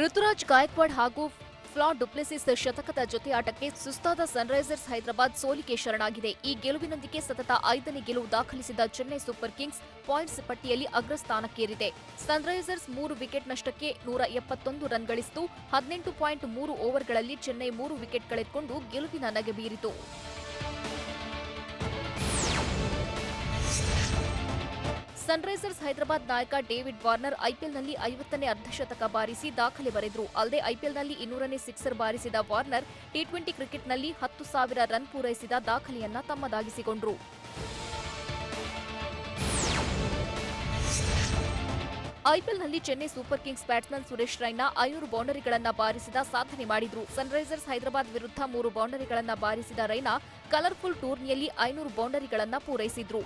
ಋತುರಾಜ್ ಗಾಯಕ್ವಾಡ್ ಹಾಗೂ ಫ್ಲಾ ಡುಪ್ಲೆಸಿಸ್ ಶತಕದ ಜೊತೆಯಾಟಕ್ಕೆ ಸುಸ್ತಾದ ಸನ್ರೈಸರ್ಸ್ ಹೈದರಾಬಾದ್ ಸೋಲಿಗೆ ಶರಣಾಗಿದೆ. ಈ ಗೆಲುವಿನೊಂದಿಗೆ ಸತತ 5ನೇ ಗೆಲುವು ದಾಖಲಿಸಿದ ಚೆನ್ನೈ ಸೂಪರ್ ಕಿಂಗ್ಸ್ ಪಾಯಿಂಟ್ಸ್ ಪಟ್ಟಿಯಲ್ಲಿ ಅಗ್ರಸ್ಥಾನಕ್ಕೇರಿದೆ. ಸನ್ರೈಸರ್ಸ್ 3 ವಿಕೆಟ್ ನಷ್ಟಕ್ಕೆ 171 ರನ್ ಗಳಿಸಿತು. 18.3 ಓವರ್ಗಳಲ್ಲಿ ಚೆನ್ನೈ 3 ವಿಕೆಟ್ ಕಳೆದುಕೊಂಡು ಗೆಲುವಿನ ನಗೆ ಬೀರಿತು. ಸನ್ರೈಸರ್ಸ್ ಹೈದರಾಬಾದ್ ನಾಯಕ ಡೇವಿಡ್ ವಾರ್ನರ್ ಐಪಿಎಲ್ನಲ್ಲಿ 50ನೇ ಅರ್ಧಶತಕ ಬಾರಿಸಿ ದಾಖಲೆ ಬರೆದರು. ಅಲ್ಲದೆ ಐಪಿಎಲ್ನಲ್ಲಿ 200ನೇ ಸಿಕ್ಸರ್ ಬಾರಿಸಿದ ವಾರ್ನರ್ ಟಿ20 ಕ್ರಿಕೆಟ್ನಲ್ಲಿ 10,000 ರನ್ ಪೂರೈಸಿದ ದಾಖಲೆಯನ್ನ ತಮ್ಮದಾಗಿಸಿಕೊಂಡರು. ಐಪಿಎಲ್ನಲ್ಲಿ Chennai super kings batsman Suresh Raina 500 ಬೌಂಡರಿಗಳನ್ನು ಬಾರಿಸಿದ ಸಾಧನೆ ಮಾಡಿದ್ರು. ಸನ್ರೈಸರ್ಸ್ ಹೈದರಾಬಾದ್ ವಿರುದ್ಧ 3 ಬೌಂಡರಿಗಳನ್ನು ಬಾರಿಸಿದ ರೈನಾ ಕಲರ್ಫುಲ್ ಟೂರ್ನಿಯಲ್ಲಿ 500 ಬೌಂಡರಿಗಳನ್ನು ಪೂರೈಸಿದ್ರು.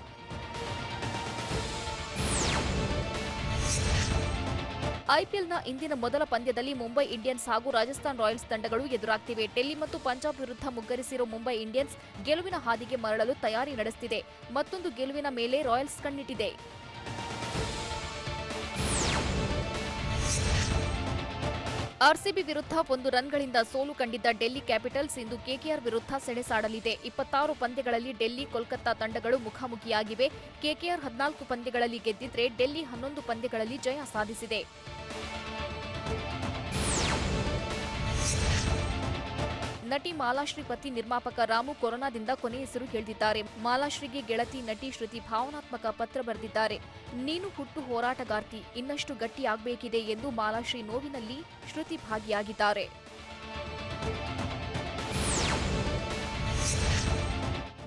ಐಪಿಎಲ್ನ ಇಂದಿನ ಮೊದಲ ಪಂದ್ಯದಲ್ಲಿ ಮುಂಬೈ ಇಂಡಿಯನ್ಸ್ ಹಾಗೂ ರಾಜಸ್ಥಾನ್ ರಾಯಲ್ಸ್ ತಂಡಗಳು ಎದುರಾಗ್ತಿವೆ. ಡೆಲ್ಲಿ ಮತ್ತು ಪಂಜಾಬ್ ವಿರುದ್ಧ ಮುಗ್ಗರಿಸಿರೋ ಮುಂಬೈ ಇಂಡಿಯನ್ಸ್ ಗೆಲುವಿನ ಹಾದಿಗೆ ಮರಳಲು ತಯಾರಿ ನಡೆಸುತ್ತಿದೆ. ಮತ್ತೊಂದು ಗೆಲುವಿನ ಮೇಲೆ ರಾಯಲ್ಸ್ ಕಣ್ಣಿಟ್ಟಿದೆ. ಆರ್ಸಿಬಿ ವಿರುದ್ಧ 1 ರನ್ಗಳಿಂದ ಸೋಲು ಕಂಡಿದ್ದ ಡೆಲ್ಲಿ ಕ್ಯಾಪಿಟಲ್ಸ್ ಇಂದು ಕೆಕೆಆರ್ ವಿರುದ್ಧ ಸೆಣಸಾಡಲಿದೆ. 26 ಪಂದ್ಯಗಳಲ್ಲಿ ಡೆಲ್ಲಿ, ಕೋಲ್ಕತ್ತಾ ತಂಡಗಳು ಮುಖಾಮುಖಿಯಾಗಿವೆ. ಕೆಕೆಆರ್ 14 ಪಂದ್ಯಗಳಲ್ಲಿ ಗೆದ್ದಿದ್ರೆ ಡೆಲ್ಲಿ 11 ಪಂದ್ಯಗಳಲ್ಲಿ ಜಯ ಸಾಧಿಸಿದೆ. ನಟಿ ಮಾಲಾಶ್ರೀ ಪತಿ ನಿರ್ಮಾಪಕ ರಾಮು ಕೊರೋನಾದಿಂದ ಕೊನೆಯುಸಿರು ಎಳೆದಿದ್ದಾರೆ. ಮಾಲಾಶ್ರೀಗೆ ಗೆಳತಿ ನಟಿ ಶ್ರುತಿ ಭಾವನಾತ್ಮಕ ಪತ್ರ ಬರೆದಿದ್ದಾರೆ. ನೀನು ಹುಟ್ಟು ಹೋರಾಟಗಾರ್ತಿ, ಇನ್ನಷ್ಟು ಗಟ್ಟಿಯಾಗಬೇಕಿದೆ ಎಂದು ಮಾಲಾಶ್ರೀ ನೋವಿನಲ್ಲಿ ಶ್ರುತಿ ಭಾಗಿಯಾಗಿದ್ದಾರೆ.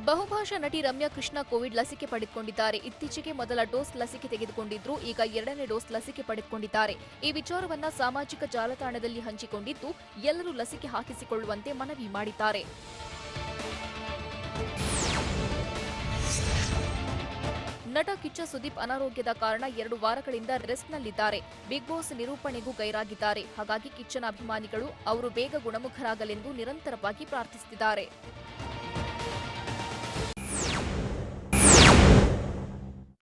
ಬಹುಭಾಷಾ ನಟಿ ರಮ್ಯಾ ಕೃಷ್ಣ ಕೋವಿಡ್ ಲಸಿಕೆ ಪಡೆದುಕೊಂಡಿದ್ದಾರೆ. ಇತ್ತೀಚೆಗೆ ಮೊದಲ ಡೋಸ್ ಲಸಿಕೆ ತೆಗೆದುಕೊಂಡಿದ್ರು. ಈಗ 2ನೇ ಡೋಸ್ ಲಸಿಕೆ ಪಡೆದುಕೊಂಡಿದ್ದಾರೆ. ಈ ವಿಚಾರವನ್ನ ಸಾಮಾಜಿಕ ಜಾಲತಾಣದಲ್ಲಿ ಹಂಚಿಕೊಂಡಿದ್ದು ಎಲ್ಲರೂ ಲಸಿಕೆ ಹಾಕಿಸಿಕೊಳ್ಳುವಂತೆ ಮನವಿ ಮಾಡಿದ್ದಾರೆ. ನಟ ಕಿಚ್ಚ ಸುದೀಪ್ ಅನಾರೋಗ್ಯದ ಕಾರಣ 2 ವಾರಗಳಿಂದ ರೆಸ್ಟ್ನಲ್ಲಿದ್ದಾರೆ. Big boss ನಿರೂಪಣೆಗೂ ಗೈರಾಗಿದ್ದಾರೆ. ಹಾಗಾಗಿ ಕಿಚ್ಚನ ಅಭಿಮಾನಿಗಳು ಅವರು ಬೇಗ ಗುಣಮುಖರಾಗಲೆಂದು ನಿರಂತರವಾಗಿ ಪ್ರಾರ್ಥಿಸುತ್ತಿದ್ದಾರೆ.